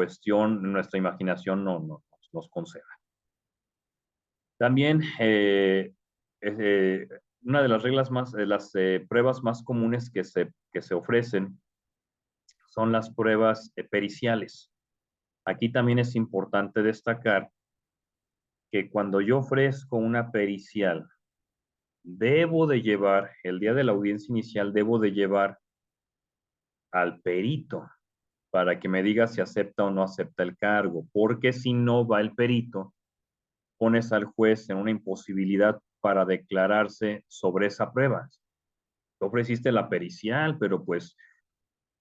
imaginación nos conceda. También una de las reglas las pruebas más comunes que se ofrecen son las pruebas periciales. Aquí también es importante destacar que cuando yo ofrezco una pericial, el día de la audiencia inicial, debo de llevar al perito para que me diga si acepta o no acepta el cargo, porque si no va el perito, pones al juez en una imposibilidad para declararse sobre esa prueba. Tú ofreciste la pericial, pero pues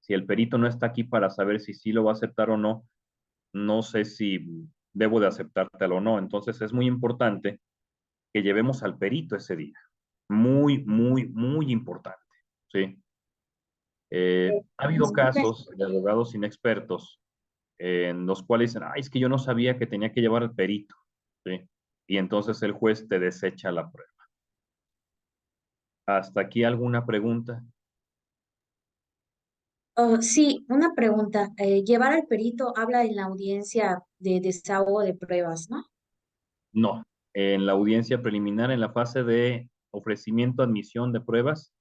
si el perito no está aquí para saber si sí lo va a aceptar o no, no sé si debo de aceptártelo o no. Entonces es muy importante que llevemos al perito ese día. Muy, muy, muy importante. ¿Sí? Ha habido Disculpe, casos de abogados inexpertos en los cuales dicen, ay, es que yo no sabía que tenía que llevar al perito. ¿Sí? Y entonces el juez te desecha la prueba. ¿Hasta aquí alguna pregunta? oh, sí, una pregunta. Llevar al perito habla en la audiencia de desahogo de pruebas, ¿no? No. En la audiencia preliminar, en la fase de ofrecimiento, admisión de pruebas,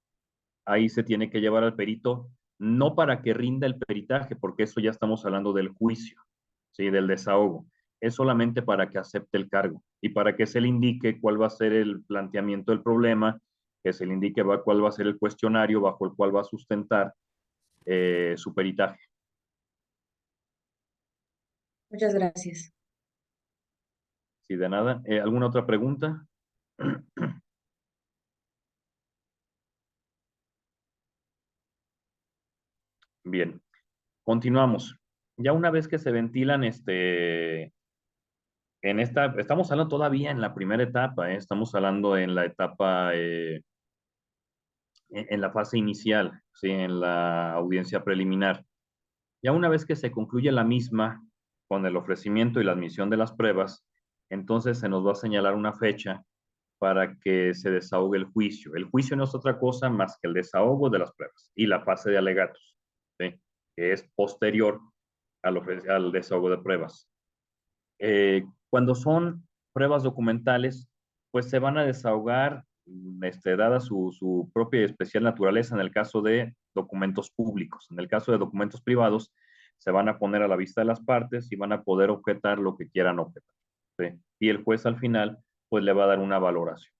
ahí se tiene que llevar al perito, no para que rinda el peritaje, porque eso ya estamos hablando del juicio, ¿sí? Del desahogo. Es solamente para que acepte el cargo y para que se le indique cuál va a ser el planteamiento del problema, que se le indique cuál va a ser el cuestionario bajo el cual va a sustentar su peritaje. Muchas gracias. Sí, de nada. ¿Alguna otra pregunta? Bien, continuamos. Ya una vez que se ventilan, estamos hablando todavía en la primera etapa, estamos hablando en la etapa, en la fase inicial, ¿sí? En la audiencia preliminar. Ya una vez que se concluye la misma con el ofrecimiento y la admisión de las pruebas, entonces se nos va a señalar una fecha para que se desahogue el juicio. El juicio no es otra cosa más que el desahogo de las pruebas y la fase de alegatos, ¿sí? Que es posterior al desahogo de pruebas. Cuando son pruebas documentales, pues se van a desahogar, dada su propia y especial naturaleza en el caso de documentos públicos. En el caso de documentos privados, se van a poner a la vista de las partes y van a poder objetar lo que quieran objetar, ¿sí? Y el juez al final, pues le va a dar una valoración.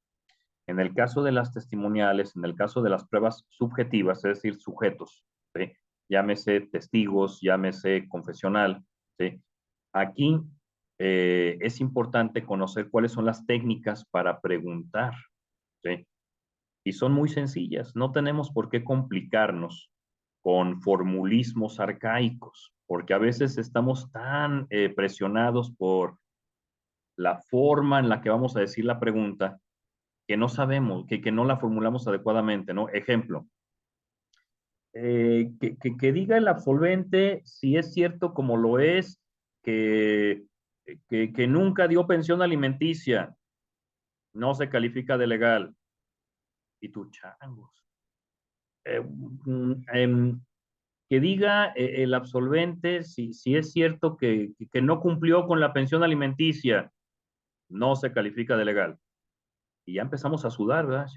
En el caso de las testimoniales, en el caso de las pruebas subjetivas, es decir, sujetos, ¿sí? Llámese testigos, llámese confesional, ¿sí? Aquí es importante conocer cuáles son las técnicas para preguntar, ¿sí? Y son muy sencillas, no tenemos por qué complicarnos con formulismos arcaicos, porque a veces estamos tan presionados por la forma en la que vamos a decir la pregunta que no sabemos, que no la formulamos adecuadamente, ¿no? Ejemplo, Que diga el absolvente si es cierto como lo es, que, que nunca dio pensión alimenticia, no se califica de legal. Y tú, changos. Que diga el absolvente si es cierto que no cumplió con la pensión alimenticia, no se califica de legal. Y ya empezamos a sudar, ¿verdad?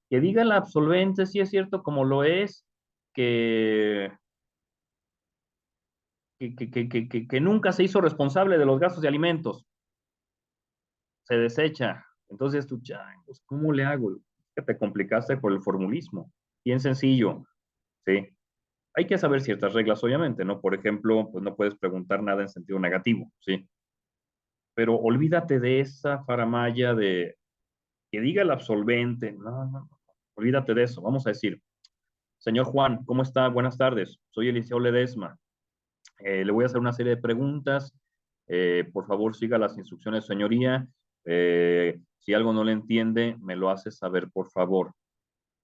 Que diga el absolvente si es cierto como lo es, que, que nunca se hizo responsable de los gastos de alimentos, se desecha. Entonces tú, changos, ¿cómo le hago? Que te complicaste por el formulismo. Bien sencillo, ¿sí? Hay que saber ciertas reglas, obviamente, ¿no? Por ejemplo, pues no puedes preguntar nada en sentido negativo, ¿sí? Pero olvídate de esa faramalla de que diga el absolvente. No, no, no. Olvídate de eso. Vamos a decir, señor Juan, ¿cómo está? Buenas tardes. Soy Eliseo Ledesma. Le voy a hacer una serie de preguntas. Por favor, siga las instrucciones, señoría. Si algo no le entiende, me lo hace saber, por favor.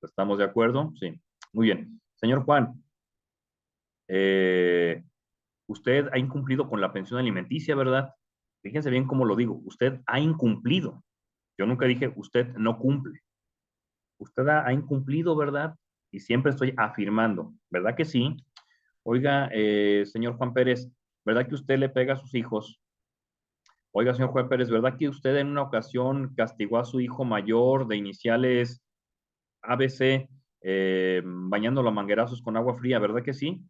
¿Estamos de acuerdo? Sí. Muy bien. Señor Juan, usted ha incumplido con la pensión alimenticia, ¿verdad? Fíjense bien cómo lo digo. Usted ha incumplido. Yo nunca dije usted no cumple. Usted ha incumplido, ¿verdad? Y siempre estoy afirmando, ¿verdad que sí? Oiga, señor Juan Pérez, ¿verdad que usted le pega a sus hijos? Oiga, señor Juan Pérez, ¿verdad que usted en una ocasión castigó a su hijo mayor de iniciales ABC, bañándolo a manguerazos con agua fría? ¿Verdad que sí?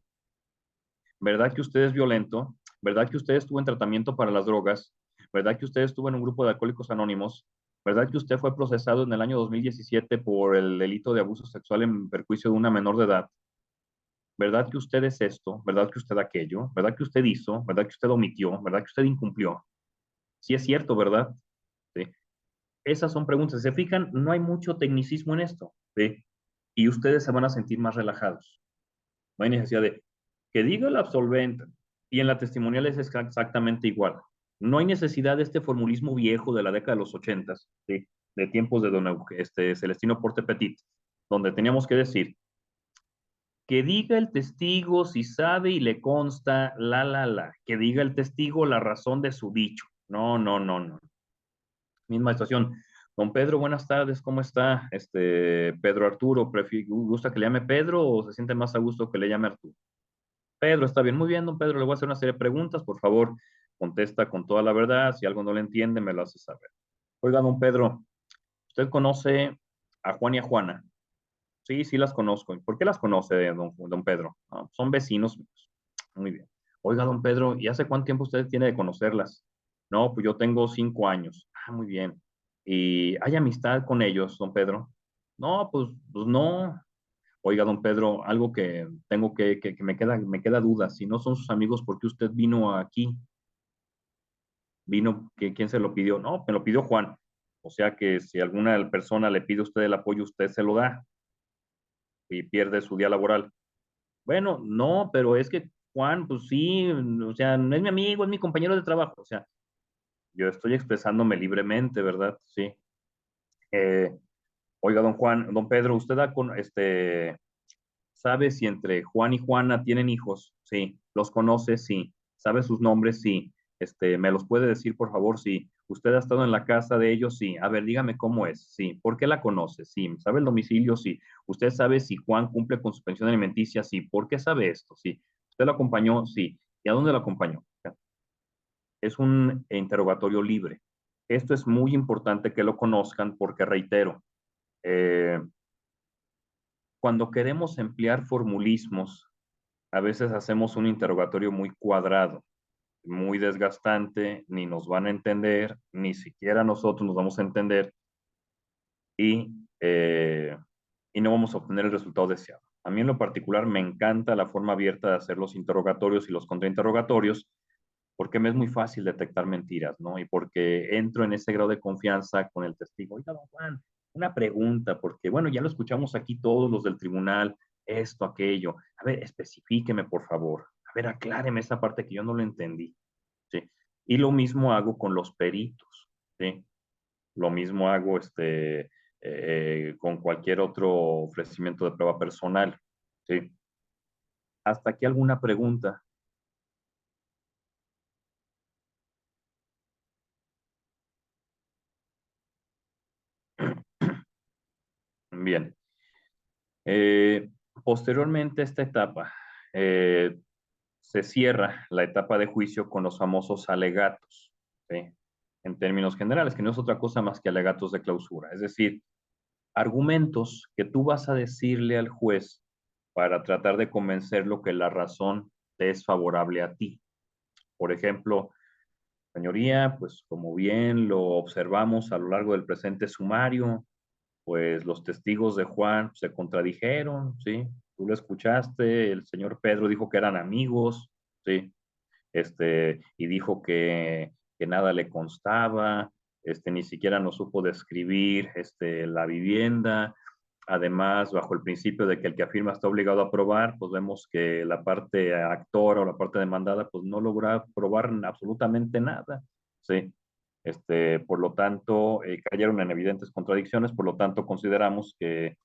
¿Verdad que usted es violento? ¿Verdad que usted estuvo en tratamiento para las drogas? ¿Verdad que usted estuvo en un grupo de alcohólicos anónimos? ¿Verdad que usted fue procesado en el año 2017 por el delito de abuso sexual en perjuicio de una menor de edad? ¿Verdad que usted es esto? ¿Verdad que usted aquello? ¿Verdad que usted hizo? ¿Verdad que usted omitió? ¿Verdad que usted incumplió? Sí es cierto, ¿verdad? ¿Sí? Esas son preguntas. Si se fijan, no hay mucho tecnicismo en esto, ¿sí? Y ustedes se van a sentir más relajados. No hay necesidad de que diga el absolvente. Y en la testimonial es exactamente igual. No hay necesidad de este formulismo viejo de la década de los 80, ¿sí? De tiempos de don Celestino Porte Petit, donde teníamos que decir que diga el testigo si sabe y le consta, que diga el testigo la razón de su dicho. No, no, no, no. Misma situación. Don Pedro, buenas tardes, ¿cómo está? Pedro Arturo, ¿gusta que le llame Pedro o se siente más a gusto que le llame Arturo? Pedro, está bien, muy bien, don Pedro, le voy a hacer una serie de preguntas, por favor, contesta con toda la verdad, si algo no le entiende, me lo hace saber. Oiga, don Pedro, ¿usted conoce a Juan y a Juana? Sí, sí las conozco. ¿Y por qué las conoce, don Pedro? Ah, son vecinos míos. Muy bien. Oiga, don Pedro, ¿y hace cuánto tiempo usted tiene de conocerlas? No, pues yo tengo 5 años. Ah, muy bien. ¿Y hay amistad con ellos, don Pedro? No, pues no. Oiga, don Pedro, algo que tengo que me queda duda. Si no son sus amigos, ¿por qué usted vino aquí? Vino, ¿quién se lo pidió? No, me lo pidió Juan. O sea que si alguna persona le pide a usted el apoyo, usted se lo da y pierde su día laboral. Bueno, no, pero es que Juan, pues sí, o sea, no es mi amigo, es mi compañero de trabajo. O sea, yo estoy expresándome libremente, ¿verdad? Sí. Eh, Oiga, don Juan, don Pedro, ¿usted sabe si entre Juan y Juana tienen hijos? Sí. ¿Los conoce? Sí. ¿Sabe sus nombres? Sí. ¿Me los puede decir, por favor? Sí. ¿Usted ha estado en la casa de ellos? Sí. A ver, dígame cómo es. Sí. ¿Por qué la conoce? Sí. ¿Sabe el domicilio? Sí. ¿Usted sabe si Juan cumple con su pensión alimenticia? Sí. ¿Por qué sabe esto? Sí. ¿Usted lo acompañó? Sí. ¿Y a dónde lo acompañó? Es un interrogatorio libre. Esto es muy importante que lo conozcan porque, reitero, eh, cuando queremos emplear formulismos, a veces hacemos un interrogatorio muy cuadrado, muy desgastante, ni nos van a entender, ni siquiera nosotros nos vamos a entender y, eh, y no vamos a obtener el resultado deseado. A mí en lo particular me encanta la forma abierta de hacer los interrogatorios y los contrainterrogatorios porque me es muy fácil detectar mentiras, ¿no? Y porque entro en ese grado de confianza con el testigo. Oiga, don Juan, una pregunta, porque bueno, ya lo escuchamos aquí todos los del tribunal, esto, aquello. A ver, especifíqueme, por favor. A ver, acláreme esa parte que yo no lo entendí, ¿sí? Y lo mismo hago con los peritos, ¿sí? Lo mismo hago, con cualquier otro ofrecimiento de prueba personal. ¿Sí? ¿Hasta aquí alguna pregunta? Bien. Posteriormente a esta etapa, se cierra la etapa de juicio con los famosos alegatos, ¿sí? En términos generales, que no es otra cosa más que alegatos de clausura. Es decir, argumentos que tú vas a decirle al juez para tratar de convencerlo que la razón te es favorable a ti. Por ejemplo, señoría, pues como bien lo observamos a lo largo del presente sumario, pues los testigos de Juan se contradijeron, ¿sí? Tú lo escuchaste, el señor Pedro dijo que eran amigos, ¿sí? Y dijo que nada le constaba, ni siquiera nos supo describir la vivienda. Además, bajo el principio de que el que afirma está obligado a probar, pues vemos que la parte actora o la parte demandada, pues no logra probar absolutamente nada, ¿sí? Por lo tanto, cayeron en evidentes contradicciones, por lo tanto, consideramos que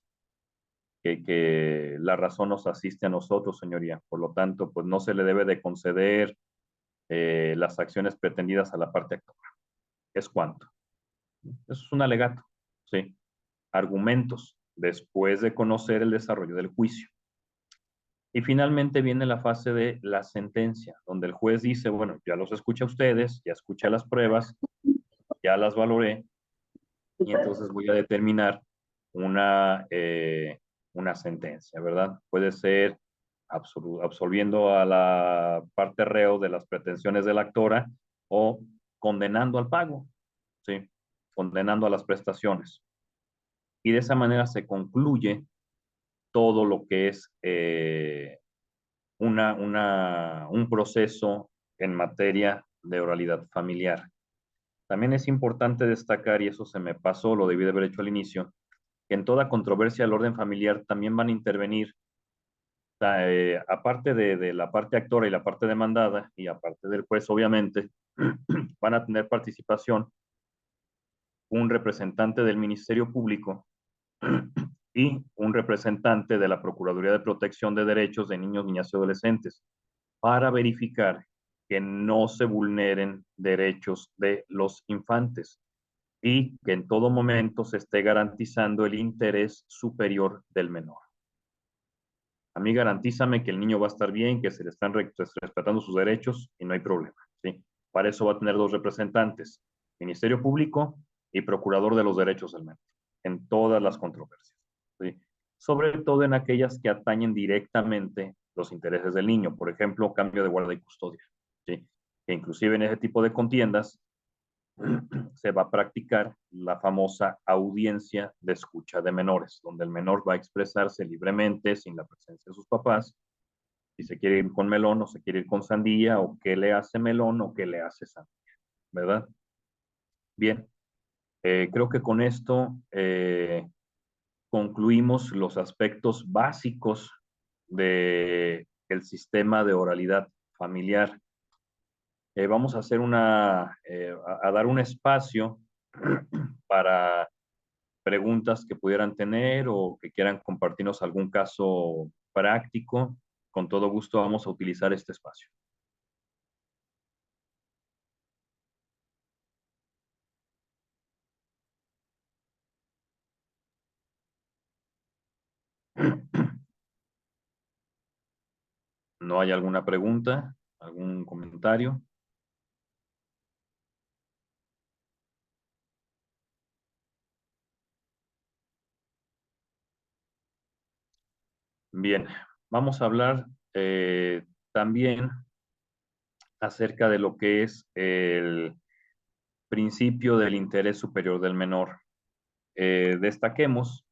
la razón nos asiste a nosotros, señoría. Por lo tanto, pues no se le debe de conceder las acciones pretendidas a la parte actora. ¿Es cuánto? Eso es un alegato, ¿sí? Argumentos después de conocer el desarrollo del juicio. Y finalmente viene la fase de la sentencia, donde el juez dice, bueno, ya los escuché a ustedes, ya escuché las pruebas, ya las valoré, y entonces voy a determinar una sentencia, ¿verdad? Puede ser absolviendo a la parte reo de las pretensiones de la actora o condenando al pago, ¿sí? Condenando a las prestaciones. Y de esa manera se concluye todo lo que es un proceso en materia de oralidad familiar. También es importante destacar, y eso se me pasó, lo debí de haber hecho al inicio, que en toda controversia del orden familiar también van a intervenir, aparte de la parte actora y la parte demandada, y aparte del juez, obviamente, van a tener participación un representante del Ministerio Público y un representante de la Procuraduría de Protección de Derechos de Niños, Niñas y Adolescentes para verificar que no se vulneren derechos de los infantes y que en todo momento se esté garantizando el interés superior del menor. A mí garantízame que el niño va a estar bien, que se le están respetando sus derechos y no hay problema, ¿sí? Para eso va a tener dos representantes, Ministerio Público y Procurador de los Derechos del Menor, en todas las controversias, ¿sí? Sobre todo en aquellas que atañen directamente los intereses del niño, por ejemplo, cambio de guarda y custodia, ¿sí? Que inclusive en ese tipo de contiendas se va a practicar la famosa audiencia de escucha de menores, donde el menor va a expresarse libremente, sin la presencia de sus papás, si se quiere ir con melón o se quiere ir con sandía, o qué le hace melón o qué le hace sandía, ¿verdad? Bien, creo que con esto concluimos los aspectos básicos del sistema de oralidad familiar. Vamos a hacer a dar un espacio para preguntas que pudieran tener o que quieran compartirnos algún caso práctico. Con todo gusto vamos a utilizar este espacio. ¿No hay alguna pregunta? ¿Algún comentario? Bien, vamos a hablar también acerca de lo que es el principio del interés superior del menor. Destaquemos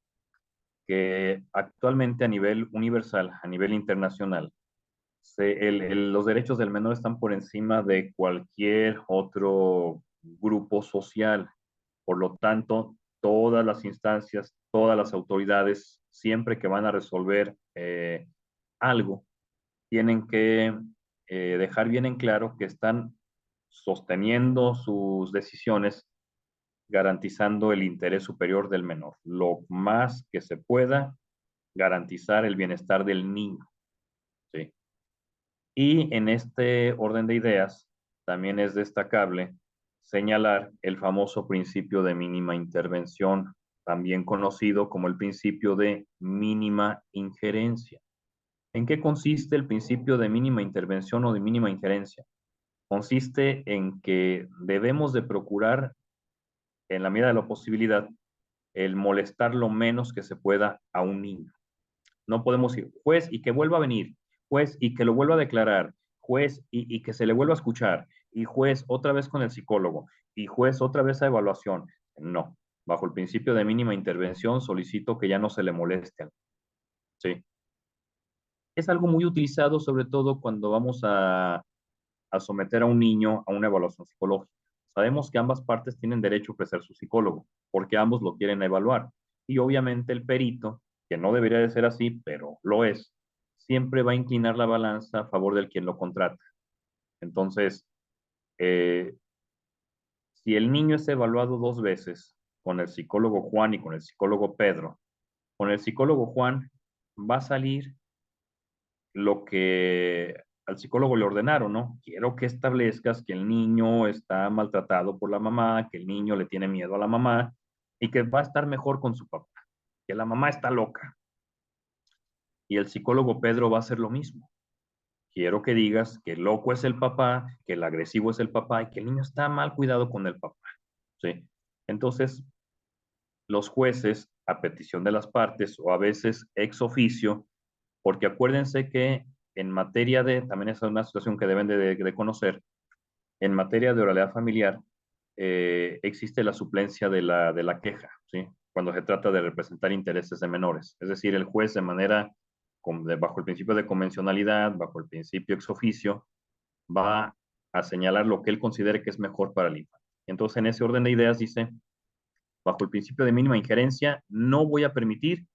que actualmente a nivel universal, a nivel internacional, los derechos del menor están por encima de cualquier otro grupo social. Por lo tanto, todas las instancias, todas las autoridades, siempre que van a resolver algo, tienen que dejar bien en claro que están sosteniendo sus decisiones garantizando el interés superior del menor, lo más que se pueda garantizar el bienestar del niño, ¿sí? Y en este orden de ideas, también es destacable señalar el famoso principio de mínima intervención, también conocido como el principio de mínima injerencia. ¿En qué consiste el principio de mínima intervención o de mínima injerencia? Consiste en que debemos de procurar, en la medida de la posibilidad, el molestar lo menos que se pueda a un niño. No podemos ir, juez, y que vuelva a venir, juez, y que lo vuelva a declarar, juez, y que se le vuelva a escuchar, y juez, otra vez con el psicólogo, y juez, otra vez a evaluación. No, bajo el principio de mínima intervención solicito que ya no se le moleste. Sí. Es algo muy utilizado, sobre todo cuando vamos a someter a un niño a una evaluación psicológica. Sabemos que ambas partes tienen derecho a ofrecer su psicólogo, porque ambos lo quieren evaluar. Y obviamente el perito, que no debería de ser así, pero lo es, siempre va a inclinar la balanza a favor del quien lo contrata. Entonces, eh, si el niño es evaluado 2 veces con el psicólogo Juan y con el psicólogo Pedro, con el psicólogo Juan va a salir lo que al psicólogo le ordenaron, ¿no? Quiero que establezcas que el niño está maltratado por la mamá, que el niño le tiene miedo a la mamá y que va a estar mejor con su papá, que la mamá está loca. Y el psicólogo Pedro va a hacer lo mismo. Quiero que digas que el loco es el papá, que el agresivo es el papá y que el niño está mal cuidado con el papá, ¿sí? Entonces, los jueces, a petición de las partes o a veces ex oficio, porque acuérdense que en materia de, también es una situación que deben de conocer, en materia de oralidad familiar existe la suplencia de la queja, ¿sí? Cuando se trata de representar intereses de menores. Es decir, el juez de manera, bajo el principio de convencionalidad, bajo el principio ex oficio, va a señalar lo que él considere que es mejor para el infante. Entonces, en ese orden de ideas dice, bajo el principio de mínima injerencia, no voy a permitir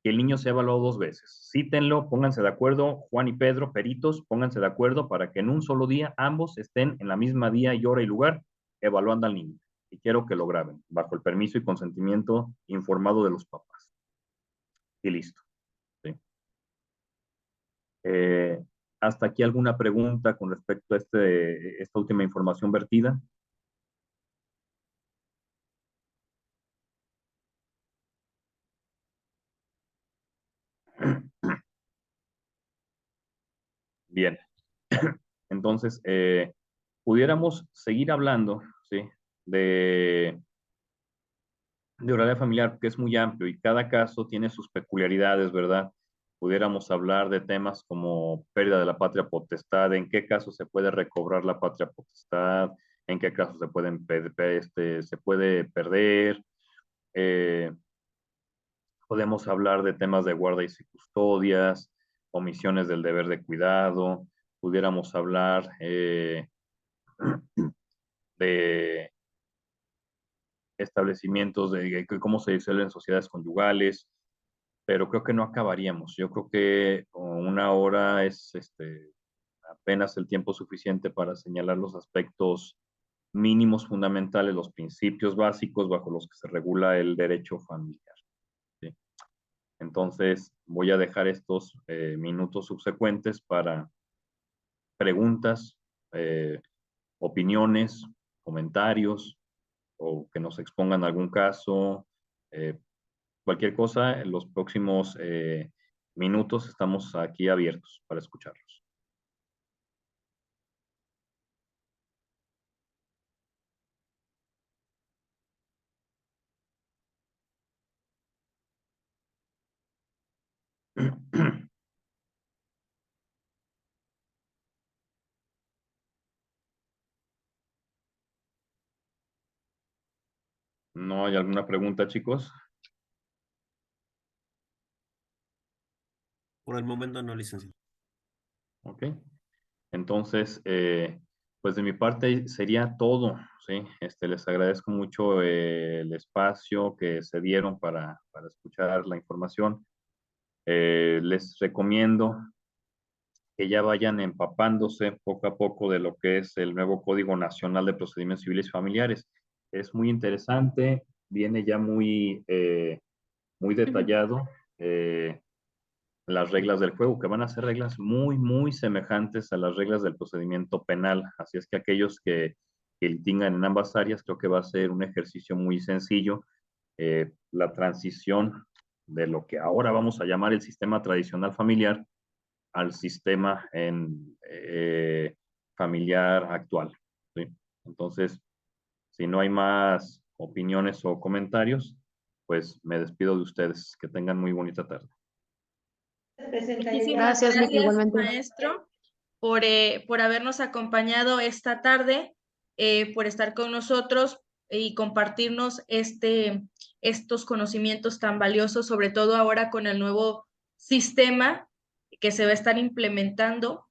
que el niño sea evaluado 2 veces. Cítenlo, pónganse de acuerdo, Juan y Pedro, peritos, pónganse de acuerdo para que en un solo día ambos estén en la misma día y hora y lugar evaluando al niño. Y quiero que lo graben, bajo el permiso y consentimiento informado de los papás. Y listo. ¿Sí? Eh, ¿Hasta aquí alguna pregunta con respecto a esta última información vertida? Bien. Entonces, pudiéramos seguir hablando, ¿sí? de oralidad familiar, que es muy amplio y cada caso tiene sus peculiaridades, ¿verdad? Pudiéramos hablar de temas como pérdida de la patria potestad, en qué caso se puede recobrar la patria potestad, en qué caso se puede perder. Eh, Podemos hablar de temas de guarda y custodias, omisiones del deber de cuidado, pudiéramos hablar de establecimientos de cómo se disuelven sociedades conyugales, pero creo que no acabaríamos. Yo creo que 1 hora es apenas el tiempo suficiente para señalar los aspectos mínimos fundamentales, los principios básicos bajo los que se regula el derecho familiar. ¿Sí? Entonces, voy a dejar estos minutos subsecuentes para preguntas, opiniones, comentarios o que nos expongan algún caso, eh, cualquier cosa, en los próximos minutos estamos aquí abiertos para escucharlos. ¿No hay alguna pregunta, chicos? Por el momento no, licenciado. Ok. Entonces, pues de mi parte sería todo, ¿sí? Les agradezco mucho el espacio que se dieron para escuchar la información. Les recomiendo que ya vayan empapándose poco a poco de lo que es el nuevo Código Nacional de Procedimientos Civiles y Familiares. es muy interesante, viene ya muy detallado las reglas del juego, que van a ser reglas muy semejantes a las reglas del procedimiento penal. Así es que aquellos que litigan en ambas áreas, creo que va a ser un ejercicio muy sencillo. La transición de lo que ahora vamos a llamar el sistema tradicional familiar al sistema familiar actual, ¿sí? Entonces, si no hay más opiniones o comentarios, pues me despido de ustedes. Que tengan muy bonita tarde. Muchísimas Gracias, Mick, gracias, igualmente. maestro, por habernos acompañado esta tarde, por estar con nosotros y compartirnos estos conocimientos tan valiosos, sobre todo ahora con el nuevo sistema que se va a estar implementando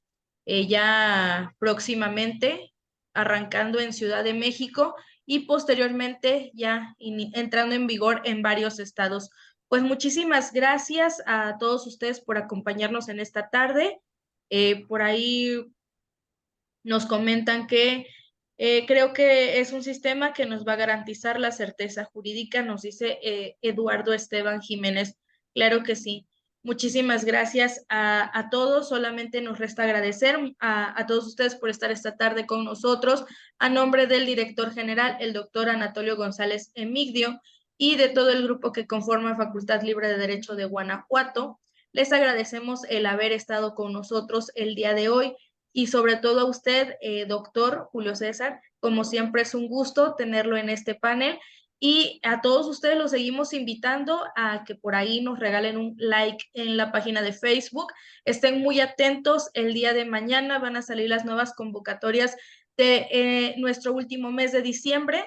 ya próximamente, arrancando en Ciudad de México y posteriormente ya entrando en vigor en varios estados. Pues muchísimas gracias a todos ustedes por acompañarnos en esta tarde. Por ahí nos comentan que creo que es un sistema que nos va a garantizar la certeza jurídica, nos dice Eduardo Esteban Jiménez. Claro que sí. Muchísimas gracias a todos. Solamente nos resta agradecer a todos ustedes por estar esta tarde con nosotros. A nombre del director general, el doctor Anatolio González Emigdio, y de todo el grupo que conforma Facultad Libre de Derecho de Guanajuato, les agradecemos el haber estado con nosotros el día de hoy. Y sobre todo a usted, doctor Julio César, como siempre es un gusto tenerlo en este panel. Y a todos ustedes los seguimos invitando a que por ahí nos regalen un like en la página de Facebook. Estén muy atentos, el día de mañana van a salir las nuevas convocatorias de nuestro último mes de diciembre.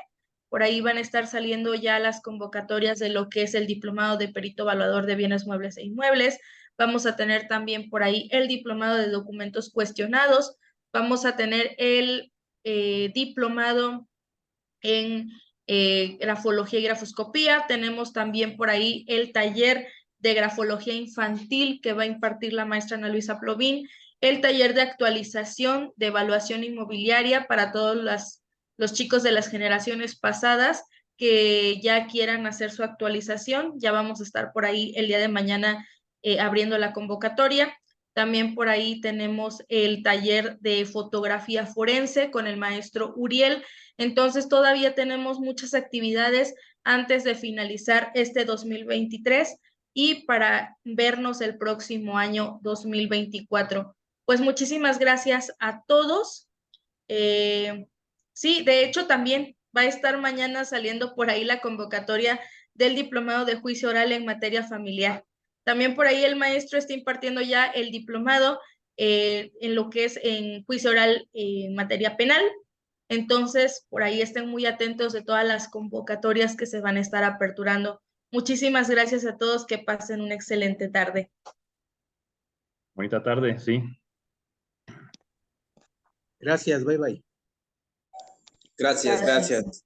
Por ahí van a estar saliendo ya las convocatorias de lo que es el diplomado de perito evaluador de bienes muebles e inmuebles. Vamos a tener también por ahí el diplomado de documentos cuestionados. Vamos a tener el diplomado en grafología y grafoscopía. Tenemos también por ahí el taller de grafología infantil que va a impartir la maestra Ana Luisa Plovín, el taller de actualización de evaluación inmobiliaria para todos los chicos de las generaciones pasadas que ya quieran hacer su actualización. Ya vamos a estar por ahí el día de mañana abriendo la convocatoria. También por ahí tenemos el taller de fotografía forense con el maestro Uriel. Entonces todavía tenemos muchas actividades antes de finalizar este 2023 y para vernos el próximo año 2024. Pues muchísimas gracias a todos. Sí, de hecho también va a estar mañana saliendo por ahí la convocatoria del diplomado de juicio oral en materia familiar. También por ahí el maestro está impartiendo ya el diplomado en lo que es en juicio oral en materia penal. Entonces, por ahí estén muy atentos de todas las convocatorias que se van a estar aperturando. Muchísimas gracias a todos, que pasen una excelente tarde. Bonita tarde, sí. Gracias, bye bye. Gracias, gracias.